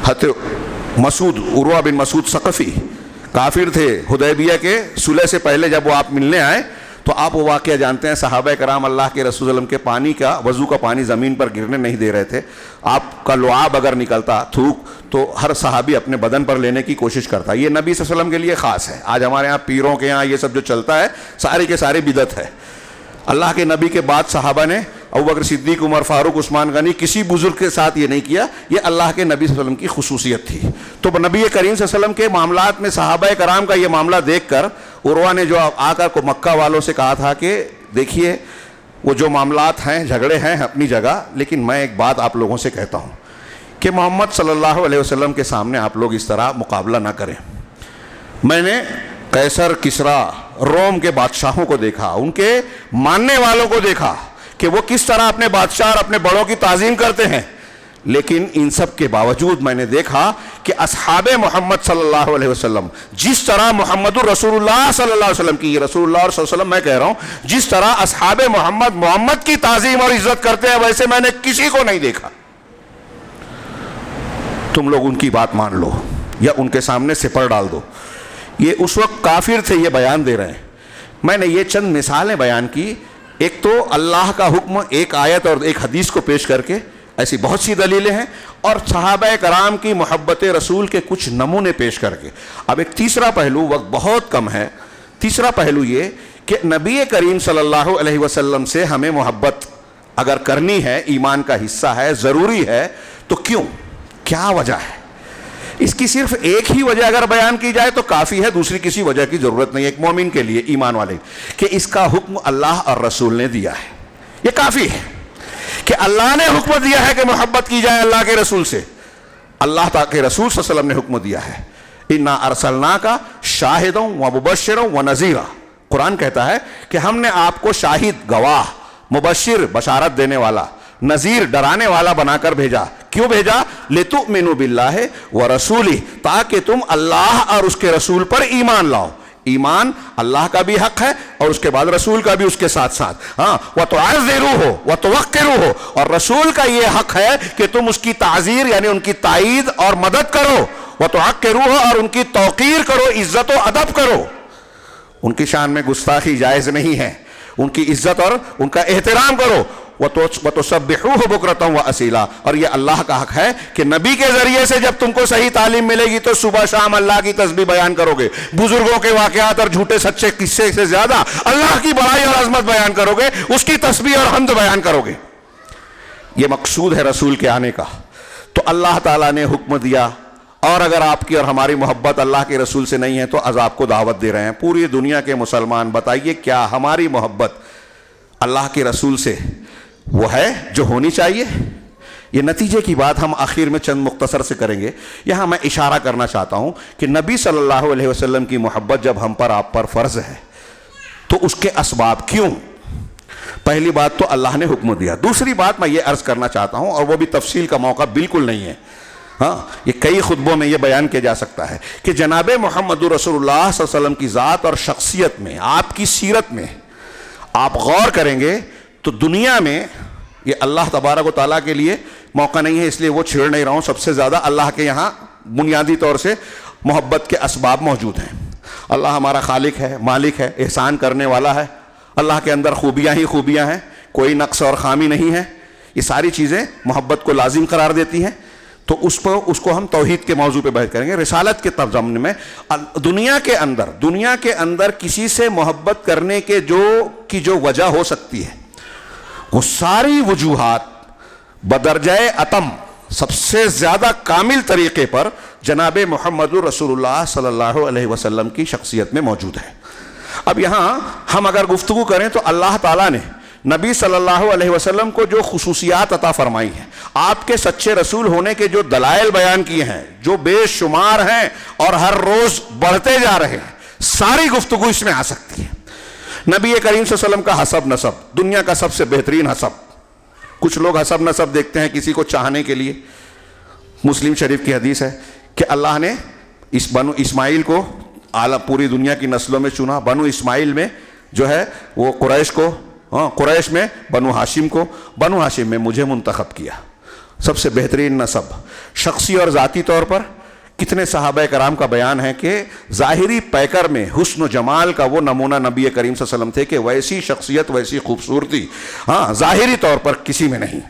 حضرت مسعود، عروہ بن مسعود ثقفی کافر تھے، حدیبیہ کے صلح سے پہلے جب وہ آپ ملنے آئے تو آپ وہ واقعہ جانتے ہیں، صحابہ کرام اللہ کے رسول صلی اللہ علیہ وسلم کے پانی کا، وضو کا پانی زمین پر گرنے نہیں دے رہے تھے۔ آپ کا لعاب اگر نکلتا، تھوک، تو ہر صحابی اپنے بدن پر لینے کی کوشش کرتا۔ یہ نبی صلی اللہ علیہ وسلم کے لیے خاص ہے۔ آج ہمارے ہاں پیروں کے ہاں یہ سب جو چلتا ہے سارے کے سارے بدعت ہے۔ اللہ کے نبی کے بعد صحابہ نے، ابوبکر صدیق، عمر فاروق، عثمان غنی، کسی بزرگ کے ساتھ یہ نہیں کیا، یہ اللہ کے نبی صلی اللہ علیہ وسلم کی خصوصیت تھی۔ تو نبی کریم صلی اللہ علیہ وسلم کے معاملات میں صحابہ کرام کا یہ معاملہ دیکھ کر عروہ نے جو آ کر کو مکہ والوں سے کہا تھا کہ دیکھیے وہ جو معاملات ہیں، جھگڑے ہیں اپنی جگہ، لیکن میں ایک بات آپ لوگوں سے کہتا ہوں کہ محمد صلی اللہ علیہ وسلم کے سامنے آپ لوگ اس طرح مقابلہ نہ کریں۔ میں نے قیصر، کسریٰ، روم کے بادشاہوں کو دیکھا، ان کے ماننے والوں کو دیکھا کہ وہ کس طرح اپنے بادشاہ اور اپنے بڑوں کی تعظیم کرتے ہیں، لیکن ان سب کے باوجود میں نے دیکھا کہ اصحاب محمد صلی اللہ علیہ وسلم جس طرح محمد رسول اللہ صلی اللہ علیہ وسلم کی، یہ رسول اللہ صلی اللہ علیہ وسلم میں کہہ رہا ہوں، جس طرح اصحاب محمد کی تعظیم اور عزت کرتے ہیں ویسے میں نے کسی کو نہیں دیکھا۔ تم لوگ ان کی بات مان لو یا ان کے سامنے سپر ڈال دو۔ یہ اس وقت کافر تھے، یہ بیان دے رہے ہیں۔ میں نے یہ چند مثالیں بیان کی، ایک تو اللہ کا حکم ایک آیت اور ایک حدیث کو پیش کر کے، ایسی بہت سی دلیلیں ہیں، اور صحابہ کرام کی محبت رسول کے کچھ نمونے پیش کر کے۔ اب ایک تیسرا پہلو، وقت بہت کم ہے، تیسرا پہلو یہ کہ نبی کریم صلی اللہ علیہ وسلم سے ہمیں محبت اگر کرنی ہے، ایمان کا حصہ ہے، ضروری ہے، تو کیوں؟ کیا وجہ ہے؟ اس کی صرف ایک ہی وجہ اگر بیان کی جائے تو کافی ہے، دوسری کسی وجہ کی ضرورت نہیں ہے ایک مومن کے لیے، ایمان والے، کہ اس کا حکم اللہ اور رسول نے دیا ہے۔ یہ کافی ہے کہ اللہ نے حکم دیا ہے کہ محبت کی جائے اللہ کے رسول سے، اللہ تعالیٰ کے رسول صلی اللہ علیہ وسلم نے حکم دیا ہے۔ اِنَّا أَرْسَلْنَاكَ شَاهِدًا وَمُبَشِّرًا وَنَذِيرًا، قرآن کہتا ہے کہ ہم نے آپ کو شاہد، گواہ، مبشر، بشارت دینے والا، نذیر، ڈرانے والا بنا کر بھیجا۔ کیوں بھیجا؟ لِتُؤْمِنُوا بِاللَّهِ وَرَسُولِهِ، تاکہ تم اللہ اور اس کے رسول پر ایمان لاؤ۔ ایمان اللہ کا بھی حق ہے اور اس کے بعد رسول کا بھی اس کے ساتھ ساتھ، وَتُعَزِّرُوهُ وَتُوَقِّرُوهُ، اور رسول کا یہ حق ہے کہ تم اس کی تعزیر یعنی ان کی تائید اور مدد کرو، وَتُعَقِّرُوهُ، اور ان کی توقیر کرو، عزت و ادب کرو۔ ان کی شان میں گستاخی جائز نہیں ہے، ان کی عزت اور ان کا احترام کرو۔ وَتُسَبِّحُوهُ بُكْرَةً وَأَصِيلًا، اور یہ اللہ کا حق ہے کہ نبی کے ذریعے سے جب تم کو صحیح تعلیم ملے گی تو صبح شام اللہ کی تسبیح بیان کرو گے، بزرگوں کے واقعات اور جھوٹے سچے قصے سے زیادہ اللہ کی بڑائی اور عظمت بیان کرو گے، اس کی تسبیح اور حمد بیان کرو گے۔ یہ مقصود ہے رسول کے آنے کا۔ تو اللہ تعالیٰ نے حکم دیا، اور اگر آپ کی اور ہماری محبت اللہ کے رسول سے نہیں ہے تو عذاب کو دعوت دے رہے ہیں۔ پوری دنیا کے مسلمان بتائیے کیا ہماری محبت اللہ کے رسول سے وہ ہے جو ہونی چاہیے؟ یہ نتیجے کی بات ہم آخر میں چند مختصر سے کریں گے۔ یہاں میں اشارہ کرنا چاہتا ہوں کہ نبی صلی اللہ علیہ وسلم کی محبت جب ہم پر آپ پر فرض ہے تو اس کے اسباب کیوں؟ پہلی بات تو اللہ نے حکم دیا۔ دوسری بات میں یہ عرض کرنا چاہتا ہوں، اور وہ بھی تفصیل کا موقع بالکل نہیں ہے، یہ کئی خطبوں میں یہ بیان کیا جا سکتا ہے کہ جناب محمد رسول اللہ صلی اللہ علیہ وسلم کی ذات اور شخصیت میں، آپ کی سیرت میں آپ غور کریں گے تو دنیا میں یہ اللہ تبارک و تعالیٰ کے لیے موقع نہیں ہے، اس لیے وہ چھیڑ نہیں رہا ہوں، سب سے زیادہ اللہ کے یہاں بنیادی طور سے محبت کے اسباب موجود ہیں۔ اللہ ہمارا خالق ہے، مالک ہے، احسان کرنے والا ہے، اللہ کے اندر خوبیاں ہی خوبیاں ہیں، کوئی نقص اور خامی نہیں ہے، یہ ساری چیزیں محبت کو لازم قرار دیتی ہیں. تو اس کو ہم توحید کے موضوع پہ بحث کریں گے. رسالت کے ضمن میں دنیا کے اندر کسی سے محبت کرنے کے جو وجہ ہو سکتی ہے، وہ ساری وجوہات بدرجہ اتم سب سے زیادہ کامل طریقے پر جناب محمد رسول اللہ صلی اللہ علیہ وسلم کی شخصیت میں موجود ہے. اب یہاں ہم اگر گفتگو کریں تو اللہ تعالیٰ نے نبی صلی اللہ علیہ وسلم کو جو خصوصیات عطا فرمائی ہیں، آپ کے سچے رسول ہونے کے جو دلائل بیان کیے ہیں، جو بے شمار ہیں اور ہر روز بڑھتے جا رہے ہیں، ساری گفتگو اس میں آ سکتی ہے. نبی کریم صلی اللہ علیہ وسلم کا حسب نسب دنیا کا سب سے بہترین حسب. کچھ لوگ حسب نسب دیکھتے ہیں کسی کو چاہنے کے لیے. مسلم شریف کی حدیث ہے کہ اللہ نے اس بنو اسماعیل کو پوری دنیا کی نسلوں میں چنا. بنو اسماعیل میں جو ہے وہ قریش کو، قریش میں بنو ہاشم کو، بنو ہاشم میں مجھے منتخب کیا. سب سے بہترین نسب. شخصی اور ذاتی طور پر کتنے صحابہ کرام کا بیان ہے کہ ظاہری پیکر میں حسن و جمال کا وہ نمونہ نبی کریم صلی اللہ علیہ وسلم تھے کہ ویسی شخصیت، ویسی خوبصورتی ظاہری طور پر کسی میں نہیں.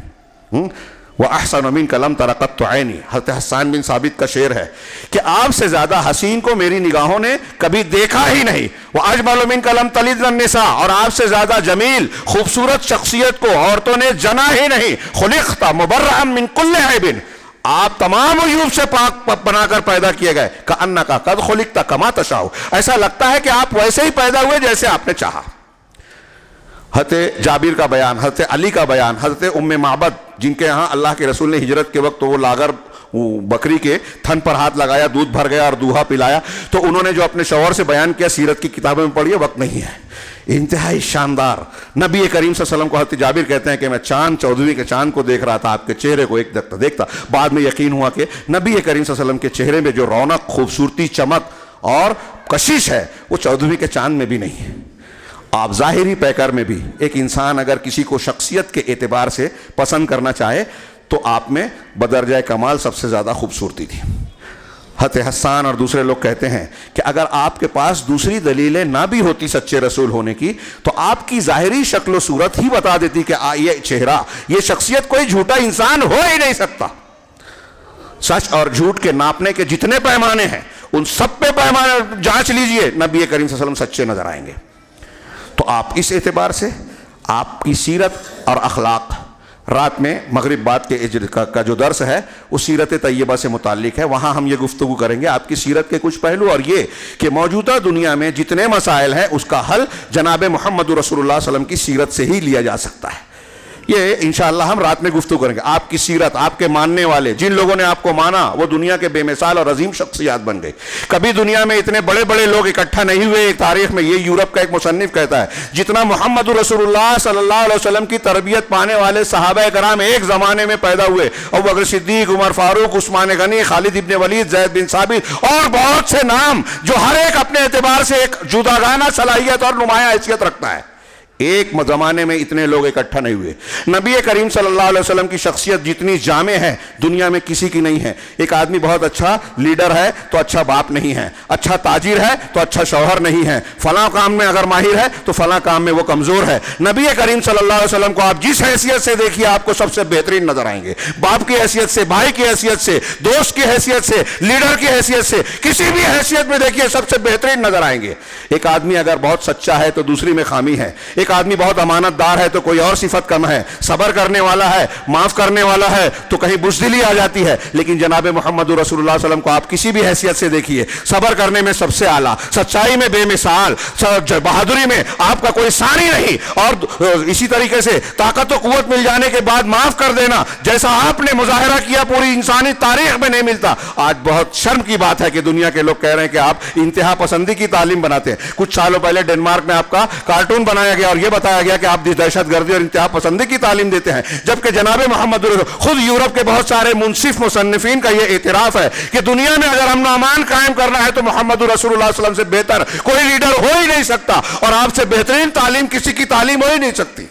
وَأَحْسَنُ مِنْكَ لَمْ تَرَ قَطُّ عَيْنِي. حضرت حسان بن ثابت کا شعر ہے کہ آپ سے زیادہ حسین کو میری نگاہوں نے کبھی دیکھا ہی نہیں. وَأَجْمَلُ مِنْكَ لَمْ تَلِدْ النِّسَاءُ. اور آپ سے زیادہ جمیل خوبصورت شخصیت کو عورتوں نے جنا ہی نہیں. خُلِقْتَ مُبَرَّأً مِنْ كُلِّ عَيْبٍ. آپ تمام عیوب سے پاک بنا کر پیدا کیے گئے. كَأَنَّكَ قَدْ خُلِقْتَ كَمَا تَشَاءُ. ایسا لگتا ہے کہ آپ ویسے ہی پیدا ہوئے جیسے آپ نے چاہا. حضرت جابر کا بیان، حضرت علی کا بیان، حضرت ام معبد جن کے ہاں اللہ کے رسول نے ہجرت کے وقت وہ لاغر بکری کے تھن پر ہاتھ لگایا، دودھ بھر گیا اور دوہا پلایا، تو انہوں نے جو اپنے شوہر سے بیان کیا سیرت کی کتابوں میں پڑھی ہے، وقت نہیں ہے. انتہائی شاندار. نبی کریم صلی اللہ علیہ وسلم کو حضرت جابر کہتے ہیں کہ میں چاند 14ویں کے چاند کو دیکھ رہا تھا، آپ کے چہرے کو ایک دیکھتا. بعد میں یقین ہوا کہ نبی کریم صلی اللہ علیہ وسلم کے چہرے میں جو رونق، خوبصورتی، چمک اور کشش ہے وہ 14ویں کے چاند میں بھی نہیں ہے. آپ ظاہری پیکر میں بھی ایک انسان اگر کسی کو شخصیت کے اعتبار سے پسند کرنا چاہے تو آپ میں بدرجہ کمال سب سے زیادہ خوبصورتی تھی. حضرت حسان اور دوسرے لوگ کہتے ہیں کہ اگر آپ کے پاس دوسری دلیلیں نہ بھی ہوتی سچے رسول ہونے کی تو آپ کی ظاہری شکل و صورت ہی بتا دیتی کہ یہ چہرہ، یہ شخصیت کوئی جھوٹا انسان ہو ہی نہیں سکتا. سچ اور جھوٹ کے ناپنے کے جتنے پیمانے ہیں ان سب پہ پیمانے جانچ لیجئے، نبی کریم صلی اللہ علیہ وسلم سچے نظر آئیں گے. تو آپ اس اعتبار سے آپ کی سیرت اور اخلاق، رات میں مغرب بعد کے کا جو درس ہے وہ سیرت طیبہ سے متعلق ہے، وہاں ہم یہ گفتگو کریں گے آپ کی سیرت کے کچھ پہلو، اور یہ کہ موجودہ دنیا میں جتنے مسائل ہیں اس کا حل جناب محمد رسول اللہ صلی اللہ علیہ وسلم کی سیرت سے ہی لیا جا سکتا ہے. یہ انشاءاللہ ہم رات میں گفتگو کریں گے. آپ کی سیرت، آپ کے ماننے والے، جن لوگوں نے آپ کو مانا وہ دنیا کے بے مثال اور عظیم شخصیات بن گئے. کبھی دنیا میں اتنے بڑے بڑے لوگ اکٹھا نہیں ہوئے ایک تاریخ میں. یہ یورپ کا ایک مصنف کہتا ہے جتنا محمد رسول اللہ صلی اللہ علیہ وسلم کی تربیت پانے والے صحابہ کرام ایک زمانے میں پیدا ہوئے، ابوبکر صدیق، عمر فاروق، عثمان غنی، خالد ابن ولید، زید بن ثابت اور بہت سے نام جو ہر ایک اپنے اعتبار سے ایک جداگانہ صلاحیت اور نمایاں حیثیت رکھتا ہے، ایک زمانے میں اتنے لوگ اکٹھا نہیں ہوئے. نبی کریم صلی اللہ علیہ وسلم کی شخصیت جتنی جامع ہے دنیا میں کسی کی نہیں ہے. ایک آدمی بہت اچھا لیڈر ہے تو اچھا باپ نہیں ہے، اچھا تاجر ہے تو اچھا شوہر نہیں ہے، فلاں کام میں اگر ماہر ہے تو فلاں کام میں وہ کمزور ہے. نبی کریم صلی اللہ علیہ وسلم کو آپ جس حیثیت سے دیکھیے آپ کو سب سے بہترین نظر آئیں گے. باپ کی حیثیت سے، بھائی کی حیثیت سے، دوست کی حیثیت سے، لیڈر کی حیثیت سے، کسی بھی حیثیت میں دیکھیے سب سے بہترین نظر آئیں گے. ایک آدمی اگر بہت سچا ہے تو دوسری میں خامی ہے. ایک آدمی بہت امانت دار ہے تو کوئی اور صفت کم ہے. صبر کرنے والا ہے، معاف کرنے والا ہے تو کہیں بزدلی آ جاتی ہے. لیکن جناب محمد رسول اللہ صلی اللہ علیہ وسلم کو آپ کسی بھی حیثیت سے دیکھیے، صبر کرنے میں سب سے اعلیٰ، سچائی میں بے مثال، بہادری میں آپ کا کوئی ثانی نہیں، اور اسی طریقے سے طاقت و قوت مل جانے کے بعد معاف کر دینا جیسا آپ نے مظاہرہ کیا پوری انسانی تاریخ میں نہیں ملتا. آج بہت شرم کی بات ہے کہ دنیا کے لوگ کہہ رہے ہیں کہ آپ انتہا پسندی کی تعلیم بناتے ہیں. کچھ سالوں پہلے ڈنمارک میں آپ کا کارٹون بنایا گیا اور یہ بتایا گیا کہ آپ دہشت گردی اور انتہا پسندی کی تعلیم دیتے ہیں، جبکہ جناب محمد خود یورپ کے بہت سارے منصف مصنفین کا یہ اعتراف ہے کہ دنیا میں اگر امن و امان قائم کرنا ہے تو محمد رسول اللہ صلی اللہ علیہ وسلم سے بہتر کوئی لیڈر ہو ہی نہیں سکتا، اور آپ سے بہترین تعلیم کسی کی تعلیم ہو ہی نہیں سکتی.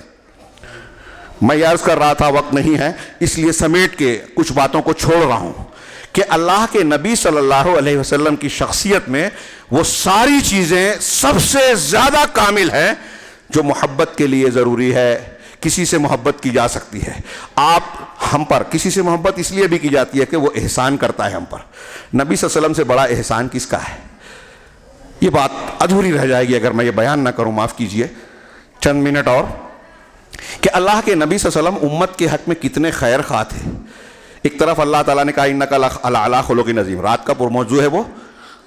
میں عرض کر رہا تھا وقت نہیں ہے اس لیے سمیٹ کے کچھ باتوں کو چھوڑ رہا ہوں کہ اللہ کے نبی صلی اللہ علیہ وسلم کی شخصیت میں وہ ساری چیزیں سب سے زیادہ کامل ہیں جو محبت کے لیے ضروری ہے، کسی سے محبت کی جا سکتی ہے۔ ہم پر کسی سے محبت اس لیے بھی کی جاتی ہے کہ وہ احسان کرتا ہے ہم پر۔ نبی صلی اللہ علیہ وسلم سے بڑا احسان کس کا ہے؟ یہ بات ادھوری رہ جائے گی اگر میں یہ بیان نہ کروں، معاف کیجئے چند منٹ اور، کہ اللہ کے نبی صلی اللہ علیہ وسلم امت کے حق میں کتنے خیر خواہ تھے۔ ایک طرف اللہ تعالیٰ نے کہا انک لعلی خلق عظیم، رات کا موضوع ہے وہ۔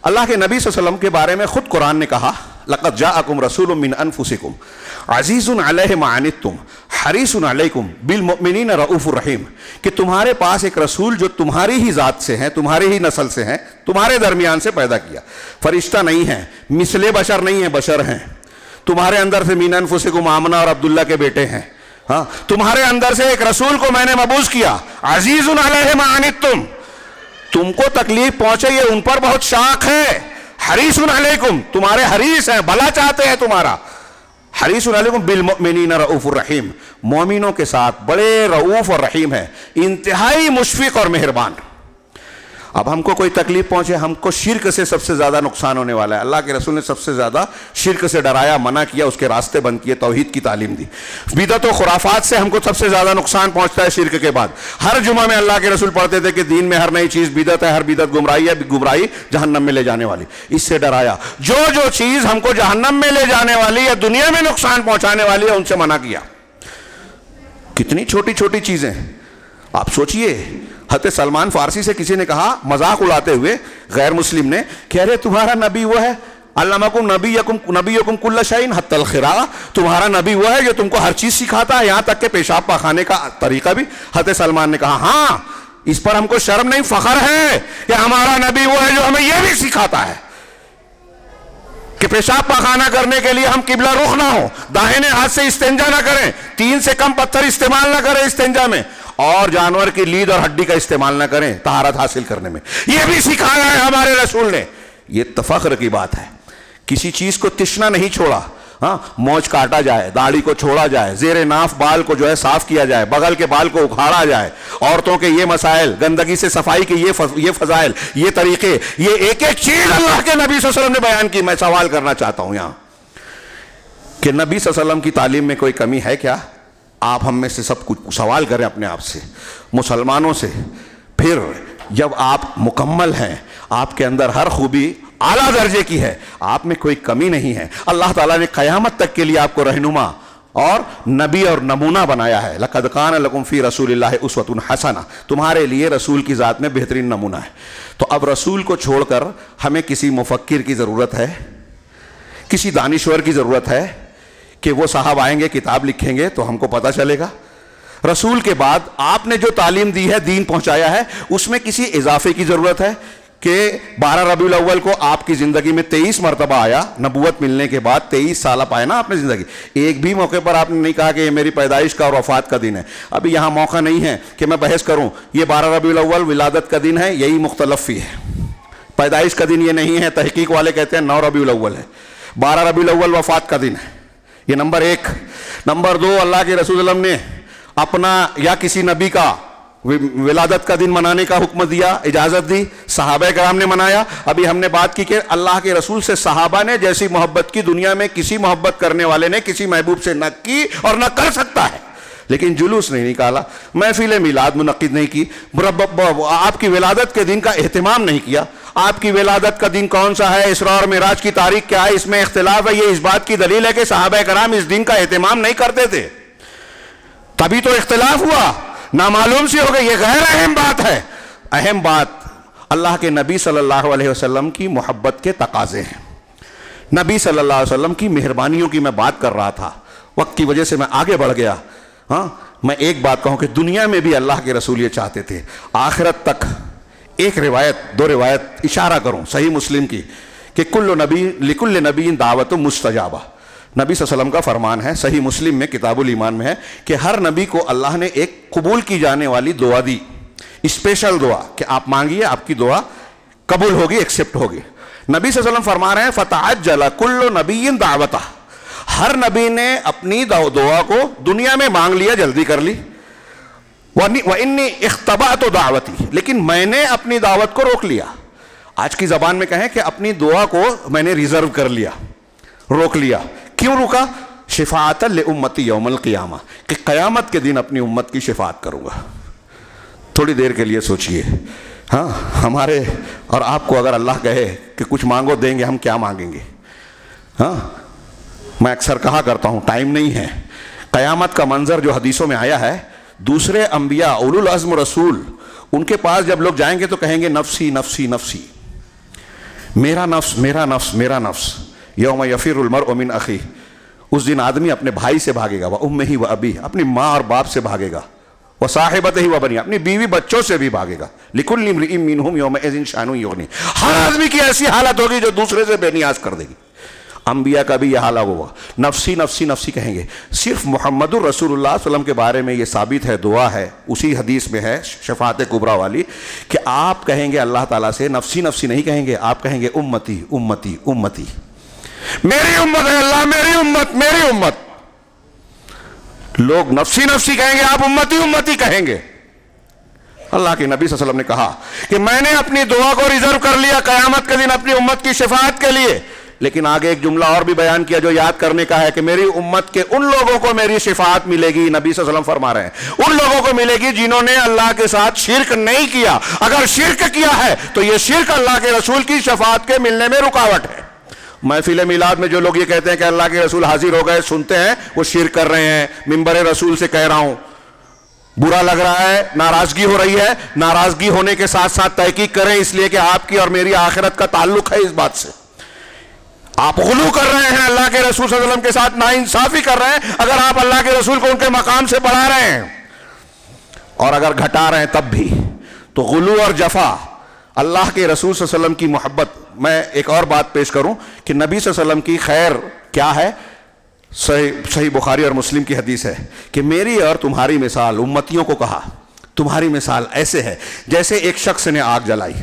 اللہ کے نبی صلی اللہ علیہ وسلم کے بارے میں خود قرآن نے کہا لقد جاءکم رسول من انفسکم عزیز علیہ ما عنتم حریص علیکم بالمؤمنین رؤوف الرحیم، کہ تمہارے پاس ایک رسول جو تمہاری ہی ذات سے ہیں، تمہاری ہی نسل سے ہیں، تمہارے درمیان سے پیدا کیا، فرشتہ نہیں ہیں، مثل بشر نہیں ہیں، بشر ہیں، تمہارے اندر سے من انفسکم آمنہ اور عبداللہ کے بیٹے ہیں، ہاں تمہارے اندر سے ایک رسول کو میں نے مبعوث کیا، عزیز علیہ ما عنتم، تم کو تکلیف پہنچے یہ ان پر بہت شاق ہے، حریص علیکم، تمہارے حریص ہیں، بھلا چاہتے ہیں تمہارا، حریص علیکم بالمؤمنین رؤوف الرحیم، مومنوں کے ساتھ بڑے رؤوف اور رحیم ہے، انتہائی مشفق اور مہربان۔ اب ہم کو کوئی تکلیف پہنچے، ہم کو شرک سے سب سے زیادہ نقصان ہونے والا ہے۔ اللہ کے رسول نے سب سے زیادہ شرک سے ڈرایا، منع کیا، اس کے راستے بند کیے، توحید کی تعلیم دی۔ بدعت و خرافات سے ہم کو سب سے زیادہ نقصان پہنچتا ہے شرک کے بعد۔ ہر جمعہ میں اللہ کے رسول پڑھتے تھے کہ دین میں ہر نئی چیز بدعت ہے، ہر بدعت گمراہی ہے، گمراہی جہنم میں لے جانے والی، اس سے ڈرایا۔ جو چیز ہم کو جہنم میں لے جانے والی یا دنیا میں نقصان پہنچانے والی ہے ان سے منع کیا۔ کتنی چھوٹی چھوٹی چیزیں آپ سوچئے۔ حضرت سلمان فارسی سے کسی نے کہا مذاق اڑاتے ہوئے، غیر مسلم نے، کہ ارے تمہارا نبی وہ ہے علمکم نبیکم کل شیء حتی الخراء، تمہارا نبی وہ ہے جو تم کو ہر چیز سکھاتا ہے، یہاں تک کہ پیشاب پاخانے کا طریقہ بھی۔ حضرت سلمان نے کہا ہاں، اس پر ہم کو شرم نہیں، فخر ہے کہ ہمارا نبی وہ ہے جو ہمیں یہ بھی سکھاتا ہے کہ پیشاب پاخانہ کرنے کے لیے ہم قبلہ رخ نہ ہو، داہنے ہاتھ سے استنجا نہ کریں، 3 سے کم پتھر استعمال نہ کریں استنجا میں، اور جانور کی لید اور ہڈی کا استعمال نہ کریں طہارت حاصل کرنے میں، یہ بھی سکھایا ہے ہمارے رسول نے۔ یہ فخر کی بات ہے، کسی چیز کو تشنا نہیں چھوڑا، ہاں موچ کاٹا جائے، داڑھی کو چھوڑا جائے، زیر ناف بال کو جو ہے صاف کیا جائے، بغل کے بال کو اکھاڑا جائے، عورتوں کے یہ مسائل، گندگی سے صفائی کے یہ فضائل، یہ طریقے، یہ ایک ایک چیز اللہ کے نبی صلی اللہ علیہ وسلم نے بیان کی۔ میں سوال کرنا چاہتا ہوں یہاں کہ نبی صلی اللہ علیہ وسلم کی تعلیم میں کوئی کمی ہے کیا؟ آپ ہم میں سے سب کچھ سوال کریں اپنے آپ سے، مسلمانوں سے۔ پھر جب آپ مکمل ہیں، آپ کے اندر ہر خوبی اعلیٰ درجے کی ہے، آپ میں کوئی کمی نہیں ہے، اللہ تعالیٰ نے قیامت تک کے لیے آپ کو رہنما اور نبی اور نمونہ بنایا ہے۔ لقد کان لکم فی رسول اللہ اسوۃ حسنہ، تمہارے لیے رسول کی ذات میں بہترین نمونہ ہے۔ تو اب رسول کو چھوڑ کر ہمیں کسی مفکر کی ضرورت ہے، کسی دانشور کی ضرورت ہے کہ وہ صاحب آئیں گے کتاب لکھیں گے تو ہم کو پتہ چلے گا؟ رسول کے بعد آپ نے جو تعلیم دی ہے، دین پہنچایا ہے، اس میں کسی اضافے کی ضرورت ہے کہ 12 ربیع الاول کو آپ کی زندگی میں 23 مرتبہ آیا، نبوت ملنے کے بعد 23 سالہ پائے نا آپ نے زندگی، ایک بھی موقع پر آپ نے نہیں کہا کہ یہ میری پیدائش کا اور وفات کا دن ہے۔ ابھی یہاں موقع نہیں ہے کہ میں بحث کروں یہ 12 ربیع الاول ولادت کا دن ہے، یہی مختلف فی ہے، پیدائش کا دن یہ نہیں ہے، تحقیق والے کہتے ہیں 9 ربیع الاول ہے، 12 ربیع الاول وفات کا دن ہے۔ یہ نمبر 1۔ نمبر 2، اللہ کے رسول صلی اللہ علیہ وسلم نے اپنا یا کسی نبی کا ولادت کا دن منانے کا حکم دیا، اجازت دی، صحابہ کرام نے منایا۔ ابھی ہم نے بات کی کہ اللہ کے رسول سے صحابہ نے جیسی محبت کی دنیا میں کسی محبت کرنے والے نے کسی محبوب سے نہ کی اور نہ کر سکتا ہے، لیکن جلوس نہیں نکالا، محفل میلاد منعقد نہیں کی، آپ کی ولادت کے دن کا اہتمام نہیں کیا۔ آپ کی ولادت کا دن کون سا ہے، اسراء اور معراج کی تاریخ کیا ہے، اس میں اختلاف ہے، یہ اس بات کی دلیل ہے کہ صحابہ کرام اس دن کا اہتمام نہیں کرتے تھے، تبھی تو اختلاف ہوا، نامعلوم سی ہو گئی۔ یہ غیر اہم بات ہے۔ اہم بات اللہ کے نبی صلی اللہ علیہ وسلم کی محبت کے تقاضے ہیں، نبی صلی اللہ علیہ وسلم کی مہربانیوں کی میں بات کر رہا تھا، وقت کی وجہ سے میں آگے بڑھ گیا۔ ہاں میں ایک بات کہوں کہ دنیا میں بھی اللہ کے رسول یہ چاہتے تھے، آخرت تک ایک روایت 2 روایت اشارہ کروں صحیح مسلم کی کہ لکل نبی دعوت مستجابہ، نبی صلی اللہ علیہ وسلم کا فرمان ہے، صحیح مسلم میں کتاب الایمان میں ہے کہ ہر نبی کو اللہ نے ایک قبول کی جانے والی دعا دی، اسپیشل دعا کہ آپ مانگیے آپ کی دعا قبول ہوگی، ایکسپٹ ہوگی۔ نبی صلی اللہ علیہ وسلم فرما رہے ہیں فتعجل کل نبی دعوتہ، ہر نبی نے اپنی دعا کو دنیا میں مانگ لیا، جلدی کر لی۔ وَإِنِّي اخْتَبَأْتُ دعوتی، لیکن میں نے اپنی دعوت کو روک لیا۔ آج کی زبان میں کہیں کہ اپنی دعا کو میں نے ریزرو کر لیا، روک لیا۔ کیوں روکا؟ شفاعۃ لامتی یوم القیامہ، کہ قیامت کے دن اپنی امت کی شفاعت کروں گا۔ تھوڑی دیر کے لیے سوچئے، ہاں ہمارے اور آپ کو اگر اللہ کہے کہ کچھ مانگو دیں گے، ہم کیا مانگیں گے؟ ہاں میں اکثر کہا کرتا ہوں، ٹائم نہیں ہے۔ قیامت کا منظر جو حدیثوں میں آیا ہے، دوسرے انبیاء اولو العزم رسول ان کے پاس جب لوگ جائیں گے تو کہیں گے نفسی نفسی نفسی، میرا نفس میرا نفس میرا نفس۔ یوم یفر المرء من اخیہ، اس دن آدمی اپنے بھائی سے بھاگے گا، وامہ وابیہ، اپنی ماں اور باپ سے بھاگے گا، وصاحبتہ وبنیہ، اپنی بیوی بچوں سے بھی بھاگے گا۔ لکل امرئ منہم یومئذ شأن یغنیہ، ہر آدمی کی ایسی حالت ہوگی جو دوسرے سے بے نیاز کر دے گی۔ انبیاء کا بھی یہ حال ہوا، نفسی نفسی نفسی کہیں گے۔ صرف محمد الرسول اللہ صلی اللہ علیہ وسلم کے بارے میں یہ ثابت ہے، دعا ہے، اسی حدیث میں ہے شفاعت کبریٰ والی، کہ آپ کہیں گے اللہ تعالیٰ سے نفسی نفسی نہیں کہیں گے، آپ کہیں گے امتی امتی امتی، میری امت ہے اللہ، میری امت میری امت۔ لوگ نفسی نفسی کہیں گے، آپ امتی امتی کہیں گے۔ اللہ کے نبی صلی اللہ علیہ وسلم نے کہا کہ میں نے اپنی دعا کو ریزرو کر لیا قیامت کے دن اپنی امت کی شفاعت کے لیے، لیکن آگے ایک جملہ اور بھی بیان کیا جو یاد کرنے کا ہے کہ میری امت کے ان لوگوں کو میری شفاعت ملے گی، نبی صلی اللہ علیہ وسلم فرما رہے ہیں ان لوگوں کو ملے گی جنہوں نے اللہ کے ساتھ شرک نہیں کیا۔ اگر شرک کیا ہے تو یہ شرک اللہ کے رسول کی شفاعت کے ملنے میں رکاوٹ ہے۔ محفل میلاد میں جو لوگ یہ کہتے ہیں کہ اللہ کے رسول حاضر ہو گئے، سنتے ہیں وہ شرک کر رہے ہیں۔ ممبر رسول سے کہہ رہا ہوں، برا لگ رہا ہے، ناراضگی ہو رہی ہے، ناراضگی ہونے کے ساتھ ساتھ تحقیق کریں، اس لیے کہ آپ کی اور میری آخرت کا تعلق ہے اس بات سے۔ آپ غلو کر رہے ہیں اللہ کے رسول صلی اللہ علیہ وسلم کے ساتھ، ناانصافی کر رہے ہیں اگر آپ اللہ کے رسول کو ان کے مقام سے بڑھا رہے ہیں، اور اگر گھٹا رہے ہیں تب بھی۔ تو غلو اور جفا، اللہ کے رسول صلی اللہ علیہ وسلم کی محبت۔ میں ایک اور بات پیش کروں کہ نبی صلی اللہ علیہ وسلم کی خیر کیا ہے، صحیح بخاری اور مسلم کی حدیث ہے کہ میری اور تمہاری مثال، امتیوں کو کہا تمہاری مثال ایسے ہے جیسے ایک شخص نے آگ جلائی،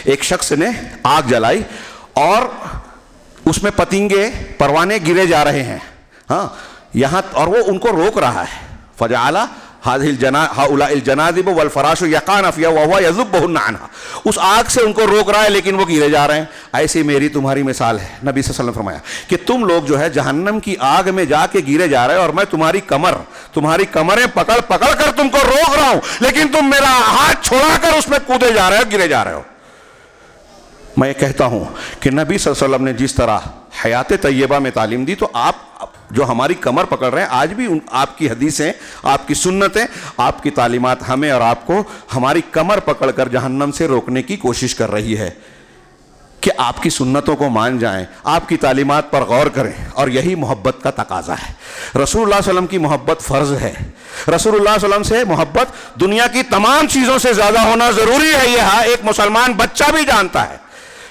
ایک شخص نے آگ جلائی اور اس میں پتنگے پروانے گرے جا رہے ہیں، ہاں یہاں، اور وہ ان کو روک رہا ہے۔ فجعل هؤلاء الجنادب والفراش يقعن فيها وهو يذبهن عنها، اس آگ سے ان کو روک رہا ہے لیکن وہ گرے جا رہے ہیں۔ ایسی میری تمہاری مثال ہے، نبی صلی اللہ علیہ وسلم نے فرمایا کہ تم لوگ جو ہے جہنم کی آگ میں جا کے گرے جا رہے ہیں، اور میں تمہاری کمریں پکڑ پکڑ کر تم کو روک رہا ہوں، لیکن تم میرا ہاتھ چھوڑا کر اس میں کودے جا رہے ہو، گرے جا رہے ہو۔ میں یہ کہتا ہوں کہ نبی صلی اللہ علیہ وسلم نے جس طرح حیات طیبہ میں تعلیم دی، تو آپ جو ہماری کمر پکڑ رہے ہیں آج بھی آپ کی حدیثیں، آپ کی سنتیں، آپ کی تعلیمات ہمیں اور آپ کو ہماری کمر پکڑ کر جہنم سے روکنے کی کوشش کر رہی ہے کہ آپ کی سنتوں کو مان جائیں، آپ کی تعلیمات پر غور کریں، اور یہی محبت کا تقاضا ہے۔ رسول اللہ صلی اللہ علیہ وسلم کی محبت فرض ہے، رسول اللہ صلی اللہ علیہ وسلم سے محبت دنیا کی تمام چیزوں سے زیادہ ہونا ضروری ہے، یہ ایک مسلمان بچہ بھی جانتا ہے۔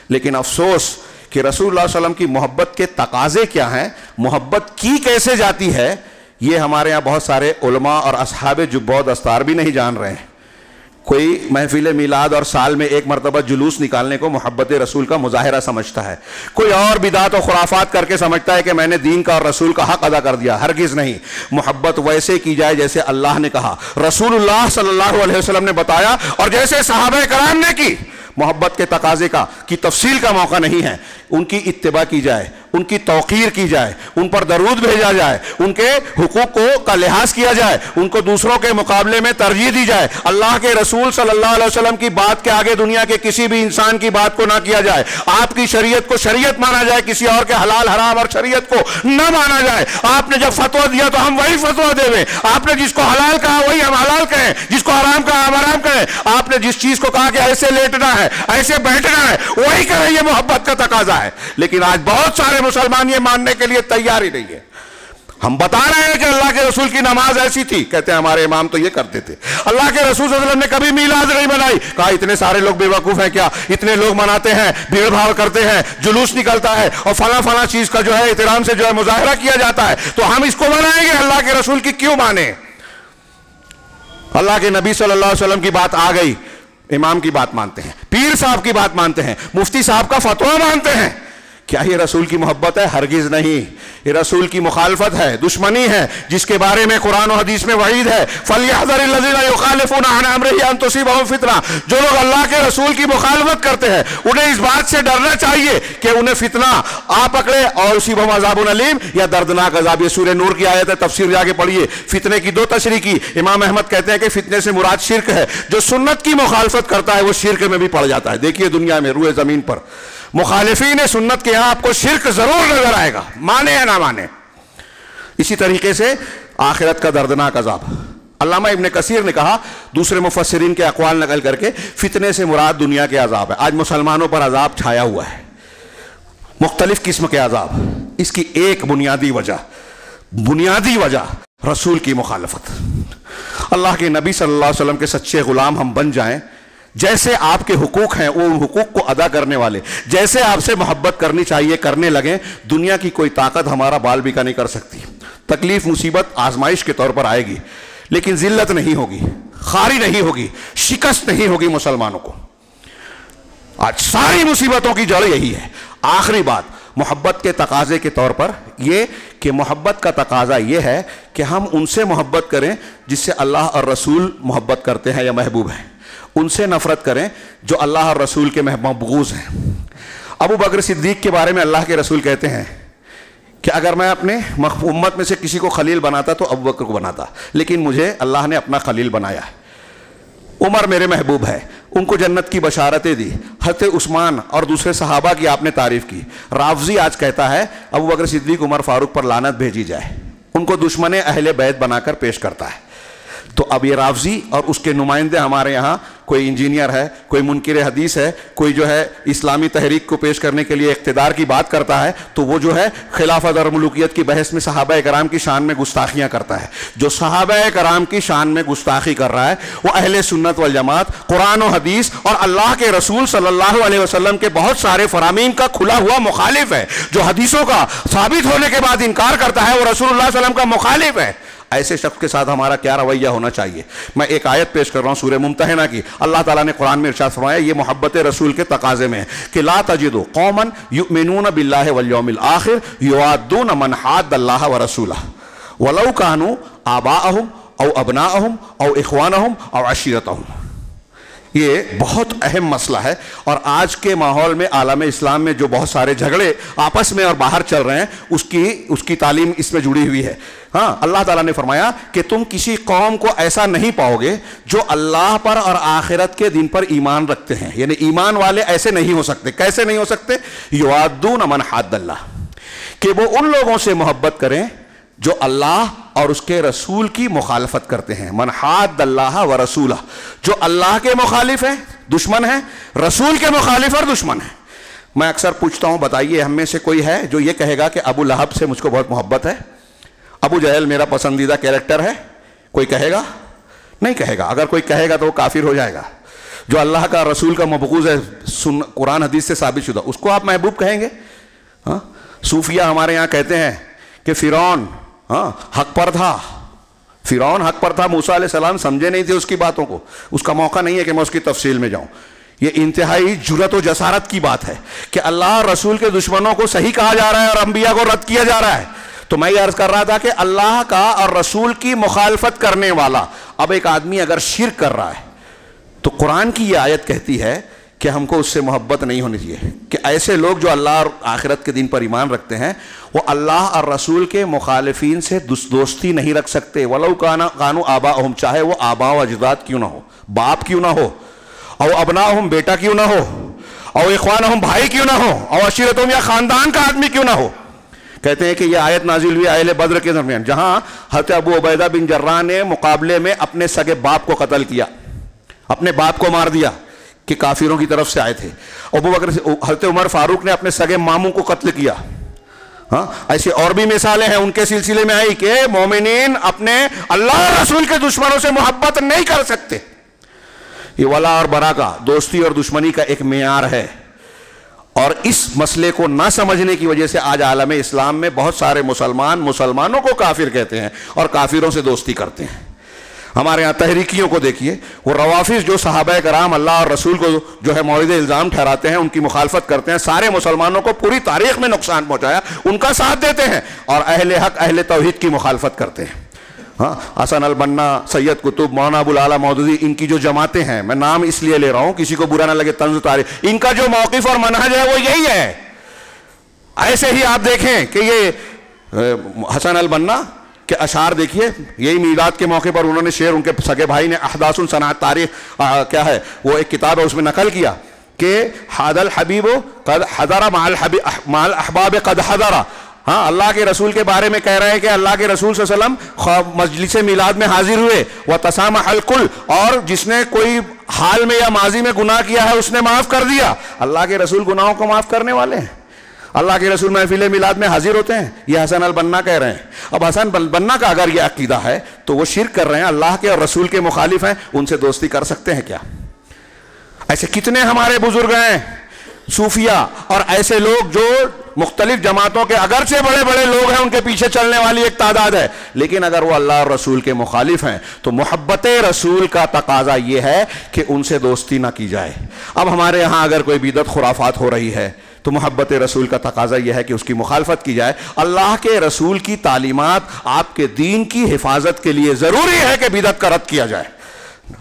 لیکن افسوس کہ رسول اللہ صلی اللہ علیہ وسلم کی محبت کے تقاضے کیا ہیں، محبت کی کیسے جاتی ہے، یہ ہمارے ہاں بہت سارے علماء اور اصحاب جبہ و دستار بھی نہیں جان رہے ہیں۔ کوئی محفل میلاد اور سال میں ایک مرتبہ جلوس نکالنے کو محبت رسول کا مظاہرہ سمجھتا ہے، کوئی اور بدعت و خرافات کر کے سمجھتا ہے کہ میں نے دین کا اور رسول کا حق ادا کر دیا۔ ہرگز نہیں، محبت ویسے کی جائے جیسے اللہ نے کہا، رسول اللہ صلی اللہ علیہ وسلم نے بتایا، اور جیسے صحابہ کرام نے کی۔ محبت کے تقاضے کی تفصیل کا موقع نہیں ہے، ان کی اتباع کی جائے، ان کی توقیر کی جائے، ان پر درود بھیجا جائے، ان کے حقوق کا لحاظ کیا جائے، ان کو دوسروں کے مقابلے میں ترجیح دی جائے، اللہ کے رسول صلی اللہ علیہ وسلم کی بات کے آگے دنیا کے کسی بھی انسان کی بات کو نہ کیا جائے، آپ کی شریعت کو شریعت مانا جائے، کسی اور کے حلال حرام اور شریعت کو نہ مانا جائے۔ آپ نے جب فتویٰ دیا تو ہم وہی فتویٰ دیں، آپ نے جس کو حلال کہا وہی ہم حلال کہیں، جس کو حرام کہا ہم حرام کہیں، آپ نے جس چیز کو کہا کہ ایسے لیٹنا ہے، ایسے بیٹھنا ہے، وہی کریں، یہ محبت کا تقاضا ہے۔ لیکن آج بہت سارے مسلمان یہ ماننے کے لیے تیار ہی نہیں ہے۔ ہم بتا رہے ہیں کہ اللہ کے رسول کی نماز ایسی تھی، کہتے ہیں ہمارے امام تو یہ کرتے تھے۔ اللہ کے رسول صلی اللہ علیہ وسلم نے کبھی میلاد نہیں منائی، کہا اتنے سارے لوگ بے وقوف ہیں کیا، اتنے لوگ مناتے ہیں، بھیڑ بھاڑ کرتے ہیں، جلوس نکلتا ہے، اور فلاں فلاں چیز کا جو ہے احترام سے جو ہے مظاہرہ کیا جاتا ہے، تو ہم اس کو منائیں گے، اللہ کے رسول کی کیوں مانیں؟ اللہ کے نبی صلی اللہ علیہ وسلم کی بات آ گئی، امام کی بات مانتے ہیں، پیر صاحب کی بات مانتے ہیں، مفتی صاحب کا فتویٰ مانتے ہیں کیا یہ رسول کی محبت ہے؟ ہرگز نہیں، یہ رسول کی مخالفت ہے، دشمنی ہے، جس کے بارے میں قرآن و حدیث میں وعید ہے فَلْيَحْذَرِ الَّذِينَ يُخَالِفُونَ عَنْ أَمْرِهِ أَن تُصِيبَهُمْ فِتْنَةٌ، جو لوگ اللہ کے رسول کی مخالفت کرتے ہیں انہیں اس بات سے ڈرنا چاہیے کہ انہیں فتنہ آ پکڑے اور يُصِيبَهُمْ عَذَابٌ أَلِيمٌ، یا دردناک عذاب۔ یہ سورہ نور کی آیت ہے، تفسیر جا کے پڑھیے۔ فتنے کی دو تشریح کی۔ امام احمد کہتے ہیں کہ فتنے سے مراد شرک ہے، جو سنت کی مخالفت کرتا ہے وہ شرک میں بھی پڑ جاتا ہے۔ دیکھیے دنیا میں روئے زمین پر مخالفین سنت کے ہاں آپ کو شرک ضرور نظر آئے گا، مانے یا نہ مانے۔ اسی طریقے سے آخرت کا دردناک عذاب۔ علامہ ابن کثیر نے کہا دوسرے مفسرین کے اقوال نقل کر کے فتنے سے مراد دنیا کے عذاب ہے۔ آج مسلمانوں پر عذاب چھایا ہوا ہے، مختلف قسم کے عذاب۔ اس کی ایک بنیادی وجہ رسول کی مخالفت۔ اللہ کے نبی صلی اللہ علیہ وسلم کے سچے غلام ہم بن جائیں، جیسے آپ کے حقوق ہیں وہ ان حقوق کو ادا کرنے والے، جیسے آپ سے محبت کرنی چاہیے کرنے لگیں، دنیا کی کوئی طاقت ہمارا بال بیکا نہیں کر سکتی۔ تکلیف مصیبت آزمائش کے طور پر آئے گی، لیکن ذلت نہیں ہوگی، خاری نہیں ہوگی، شکست نہیں ہوگی مسلمانوں کو۔ آج ساری مصیبتوں کی جڑ یہی ہے۔ آخری بات محبت کے تقاضے کے طور پر یہ کہ محبت کا تقاضا یہ ہے کہ ہم ان سے محبت کریں جس سے اللہ اور رسول محبت کرتے ہیں یا محبوب ہیں، ان سے نفرت کریں جو اللہ اور رسول کے مبغوض ہیں۔ ابو بکر صدیق کے بارے میں اللہ کے رسول کہتے ہیں کہ اگر میں اپنے امت میں سے کسی کو خلیل بناتا تو ابو بکر کو بناتا، لیکن مجھے اللہ نے اپنا خلیل بنایا ہے۔ عمر میرے محبوب ہے، ان کو جنت کی بشارتیں دی۔ حضرت عثمان اور دوسرے صحابہ کی آپ نے تعریف کی۔ رافضی آج کہتا ہے ابو بکر صدیق عمر فاروق پر لعنت بھیجی جائے، ان کو دشمن اہل بیت بنا کر پیش کرتا ہے۔ تو اب یہ رافضی اور اس کے نمائندے ہمارے یہاں، کوئی انجینئر ہے، کوئی منکر حدیث ہے، کوئی جو ہے اسلامی تحریک کو پیش کرنے کے لیے اقتدار کی بات کرتا ہے، تو وہ جو ہے خلافت اور ملوکیت کی بحث میں صحابہ کرام کی شان میں گستاخیاں کرتا ہے۔ جو صحابہ کرام کی شان میں گستاخی کر رہا ہے وہ اہل سنت والجماعت، قرآن و حدیث اور اللہ کے رسول صلی اللہ علیہ وسلم کے بہت سارے فرامین کا کھلا ہوا مخالف ہے۔ جو حدیثوں کا ثابت ہونے کے بعد انکار کرتا ہے وہ رسول اللہ صلی اللہ علیہ وسلم کا مخالف ہے۔ ایسے شخص کے ساتھ ہمارا کیا رویہ ہونا چاہیے؟ میں ایک آیت پیش کر رہا ہوں سورہ ممتحنہ کی۔ اللہ تعالیٰ نے قرآن میں ارشاد فرمایا، یہ محبت رسول کے تقاضے میں ہے کہ لا تجد قوما یؤمنون باللہ والیوم الآخر یوادون من حاد اللہ ورسولہ ولو کانوا آباءہم او ابناءہم او اخوانہم او عشیرتہم۔ یہ بہت اہم مسئلہ ہے، اور آج کے ماحول میں عالم اسلام میں جو بہت سارے جھگڑے آپس میں اور باہر چل رہے ہیں اس کی تعلیم اس میں جڑی ہوئی ہے۔ ہاں، اللہ تعالیٰ نے فرمایا کہ تم کسی قوم کو ایسا نہیں پاؤ گے جو اللہ پر اور آخرت کے دن پر ایمان رکھتے ہیں، یعنی ایمان والے ایسے نہیں ہو سکتے۔ کیسے نہیں ہو سکتے؟ یوادون من حاد اللہ، کہ وہ ان لوگوں سے محبت کریں جو اللہ اور اس کے رسول کی مخالفت کرتے ہیں۔ من حاد اللہ و رسولہ، جو اللہ کے مخالف ہیں، دشمن ہیں، رسول کے مخالف اور دشمن ہیں۔ میں اکثر پوچھتا ہوں بتائیے ہم میں سے کوئی ہے جو یہ کہے گا کہ ابو لہب سے مجھ کو بہت محبت ہے، ابو جہل میرا پسندیدہ کیریکٹر ہے؟ کوئی کہے گا؟ نہیں کہے گا۔ اگر کوئی کہے گا تو وہ کافر ہو جائے گا۔ جو اللہ کا رسول کا مبغوض ہے، قرآن حدیث سے ثابت شدہ، اس کو آپ محبوب کہیں گے؟ ہاں، صوفیہ ہمارے یہاں کہتے ہیں کہ فرعون حق پر تھا، فرعون حق پر تھا، موسیٰ علیہ السلام سمجھے نہیں تھے اس کی باتوں کو۔ اس کا موقع نہیں ہے کہ میں اس کی تفصیل میں جاؤں۔ یہ انتہائی جرأت و جسارت کی بات ہے کہ اللہ اور رسول کے دشمنوں کو صحیح کہا جا رہا ہے اور انبیاء کو رد کیا جا رہا ہے۔ تو میں یہ عرض کر رہا تھا کہ اللہ کا اور رسول کی مخالفت کرنے والا، اب ایک آدمی اگر شرک کر رہا ہے تو قرآن کی یہ آیت کہتی ہے کہ ہم کو اس سے محبت نہیں ہونی چاہیے، کہ ایسے لوگ جو اللہ اور آخرت کے دن پر ایمان رکھتے ہیں وہ اللہ اور رسول کے مخالفین سے دوستی نہیں رکھ سکتے۔ وَلَوْ كَانُوا آبَاءَهُمْ، چاہے وہ آبا و اجداد کیوں نہ ہو، باپ کیوں نہ ہو، او ابناءہم بیٹا کیوں نہ ہو، او اخوانہم بھائی کیوں نہ ہو، او عشیرتہم یا خاندان کا آدمی کیوں نہ ہو۔ کہتے ہیں کہ یہ آیت نازل ہوئی اہل بدر کے درمیان، جہاں حضرت ابو عبیدہ بن جراح نے مقابلے میں اپنے سگے باپ کو قتل کیا، اپنے باپ کو مار دیا کہ کافروں کی طرف سے آئے تھے۔ ابو بکر حضرت عمر فاروق نے اپنے سگے ماموں کو قتل کیا۔ ہاں، ایسی اور بھی مثالیں ہیں ان کے سلسلے میں آئی کہ مومنین اپنے اللہ اور رسول کے دشمنوں سے محبت نہیں کر سکتے۔ یہ ولا اور برا کا، دوستی اور دشمنی کا ایک معیار ہے، اور اس مسئلے کو نہ سمجھنے کی وجہ سے آج عالم اسلام میں بہت سارے مسلمانوں کو کافر کہتے ہیں اور کافروں سے دوستی کرتے ہیں۔ ہمارے ہاں تحریکیوں کو دیکھیے، وہ روافض جو صحابہ کرام اللہ اور رسول کو جو ہے مورد الزام ٹھہراتے ہیں، ان کی مخالفت کرتے ہیں، سارے مسلمانوں کو پوری تاریخ میں نقصان پہنچایا، ان کا ساتھ دیتے ہیں، اور اہل حق اہل توحید کی مخالفت کرتے ہیں۔ ہاں، حسن البنا، سید قطب، مولانا ابو العالی مودودی، ان کی جو جماعتیں ہیں، میں نام اس لیے لے رہا ہوں کسی کو برا نہ لگے، طنز تاریخ، ان کا جو موقف اور منہج ہے وہ یہی ہے۔ ایسے ہی آپ دیکھیں کہ یہ حسن البنا کہ اشعار دیکھیے، یہی میلاد کے موقع پر انہوں نے شعر، ان کے سگے بھائی نے احداث صنعت تاریخ کیا ہے وہ ایک کتاب ہے، اس میں نقل کیا کہ حاد الحبیب قد حضر مع الاحباب قد حضر۔ ہاں، اللہ کے رسول کے بارے میں کہہ رہے ہیں کہ اللہ کے رسول صلی اللہ علیہ وسلم مجلس میلاد میں حاضر ہوئے، وتسامح الکل، اور جس نے کوئی حال میں یا ماضی میں گناہ کیا ہے اس نے معاف کر دیا۔ اللہ کے رسول گناہوں کو معاف کرنے والے ہیں، اللہ کے رسول محفل میلاد میں حاضر ہوتے ہیں، یہ حسن البنا کہہ رہے ہیں۔ اب حسن البنا کا اگر یہ عقیدہ ہے تو وہ شرک کر رہے ہیں، اللہ کے اور رسول کے مخالف ہیں، ان سے دوستی کر سکتے ہیں کیا؟ ایسے کتنے ہمارے بزرگ ہیں صوفیہ اور ایسے لوگ جو مختلف جماعتوں کے اگرچہ بڑے بڑے لوگ ہیں، ان کے پیچھے چلنے والی ایک تعداد ہے، لیکن اگر وہ اللہ اور رسول کے مخالف ہیں تو محبت رسول کا تقاضا یہ ہے کہ ان سے دوستی نہ کی جائے۔ اب ہمارے ہاں اگر کوئی بدعت خرافات ہو رہی ہے تو محبت رسول کا تقاضا یہ ہے کہ اس کی مخالفت کی جائے۔ اللہ کے رسول کی تعلیمات آپ کے دین کی حفاظت کے لیے ضروری ہے کہ بدعت کا رد کیا جائے۔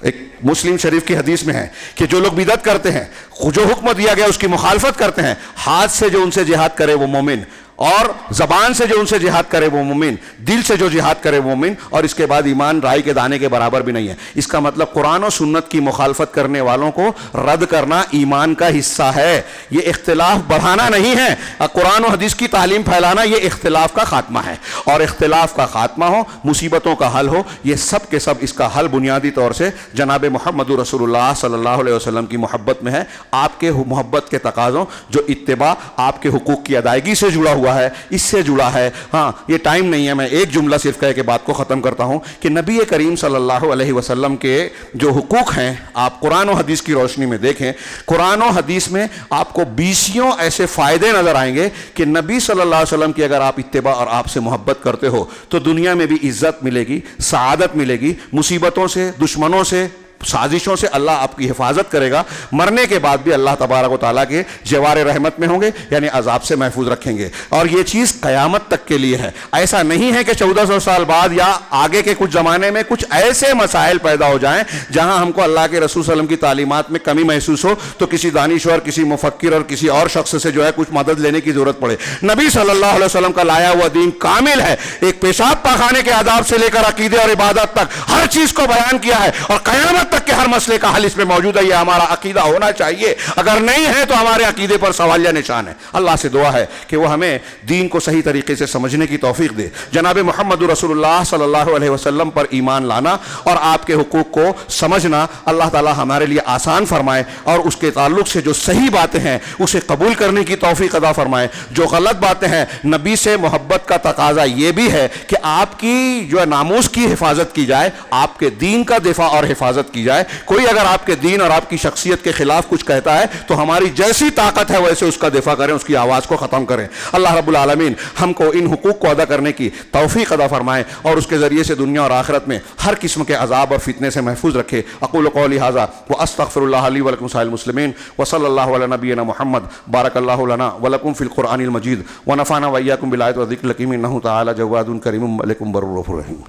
ایک مسلم شریف کی حدیث میں ہے کہ جو لوگ بدعت کرتے ہیں، جو حکم دیا گیا اس کی مخالفت کرتے ہیں، ہاتھ سے جو ان سے جہاد کرے وہ مومن، اور زبان سے جو ان سے جہاد کرے وہ مومن، دل سے جو جہاد کرے وہ مومن، اور اس کے بعد ایمان رائی کے دانے کے برابر بھی نہیں ہے۔ اس کا مطلب قرآن و سنت کی مخالفت کرنے والوں کو رد کرنا ایمان کا حصہ ہے، یہ اختلاف بڑھانا نہیں ہے۔ قرآن و حدیث کی تعلیم پھیلانا یہ اختلاف کا خاتمہ ہے، اور اختلاف کا خاتمہ ہو، مصیبتوں کا حل ہو، یہ سب کے سب اس کا حل بنیادی طور سے جناب محمد رسول اللہ صلی اللہ علیہ وسلم کی محبت میں ہے۔ آپ کے محبت کے تقاضوں جو اتباع آپ کے حقوق کی ادائیگی سے جڑا ہوا ہے، اس سے جڑا ہے۔ ہاں، یہ ٹائم نہیں ہے، میں ایک جملہ صرف کہہ کے بات کو ختم کرتا ہوں کہ نبی کریم صلی اللہ علیہ وسلم کے جو حقوق ہیں آپ قرآن و حدیث کی روشنی میں دیکھیں، قرآن و حدیث میں آپ کو بیسیوں ایسے فائدے نظر آئیں گے کہ نبی صلی اللہ علیہ وسلم کی اگر آپ اتباع اور آپ سے محبت کرتے ہو تو دنیا میں بھی عزت ملے گی، سعادت ملے گی، مصیبتوں سے، دشمنوں سے، سازشوں سے اللہ آپ کی حفاظت کرے گا، مرنے کے بعد بھی اللہ تبارک و تعالیٰ کے جوار رحمت میں ہوں گے، یعنی عذاب سے محفوظ رکھیں گے، اور یہ چیز قیامت تک کے لیے ہے۔ ایسا نہیں ہے کہ 1400 سال بعد یا آگے کے کچھ زمانے میں کچھ ایسے مسائل پیدا ہو جائیں جہاں ہم کو اللہ کے رسول صلی اللہ علیہ وسلم کی تعلیمات میں کمی محسوس ہو تو کسی دانشور، کسی مفکر اور کسی اور شخص سے جو ہے کچھ مدد لینے کی ضرورت پڑے۔ نبی صلی اللہ علیہ وسلم کا لایا ہوا دین کامل ہے، ایک پیشاب پاخانے کے آداب سے لے کر عقیدے اور عبادت تک ہر چیز کو بیان کیا ہے، اور قیامت تک کے ہر مسئلے کا حل اس میں موجود ہے۔ یہ ہمارا عقیدہ ہونا چاہیے، اگر نہیں ہے تو ہمارے عقیدے پر سوالیہ نشان ہے۔ اللہ سے دعا ہے کہ وہ ہمیں دین کو صحیح طریقے سے سمجھنے کی توفیق دے، جناب محمد رسول اللہ صلی اللہ علیہ وسلم پر ایمان لانا اور آپ کے حقوق کو سمجھنا اللہ تعالی ہمارے لیے آسان فرمائے، اور اس کے تعلق سے جو صحیح باتیں ہیں اسے قبول کرنے کی توفیق عطا فرمائے، جو غلط باتیں ہیں۔ نبی سے محبت کا تقاضا یہ بھی ہے کہ آپ کی جو ناموس کی حفاظت کی جائے، آپ کے دین کا دفاع اور حفاظت کی جائے۔ کوئی اگر آپ کے دین اور آپ کی شخصیت کے خلاف کچھ کہتا ہے تو ہماری جیسی طاقت ہے ویسے اس کا دفاع کریں، اس کی آواز کو ختم کریں۔ اللہ رب العالمین ہم کو ان حقوق کو ادا کرنے کی توفیق عطا فرمائے، اور اس کے ذریعے سے دنیا اور آخرت میں ہر قسم کے عذاب اور فتنے سے محفوظ رکھے۔ اقول قولی ھذا واستغفر اللہ لی ولکم سائر المسلمین، وصلی اللہ علی نبینا محمد، بارک اللہ لنا ولکم فی القرآن المجید، ونفعنا وإیاکم بالآیات والذکر الحکیم، انہ تعالی جواد کریم ملک بر رحیم۔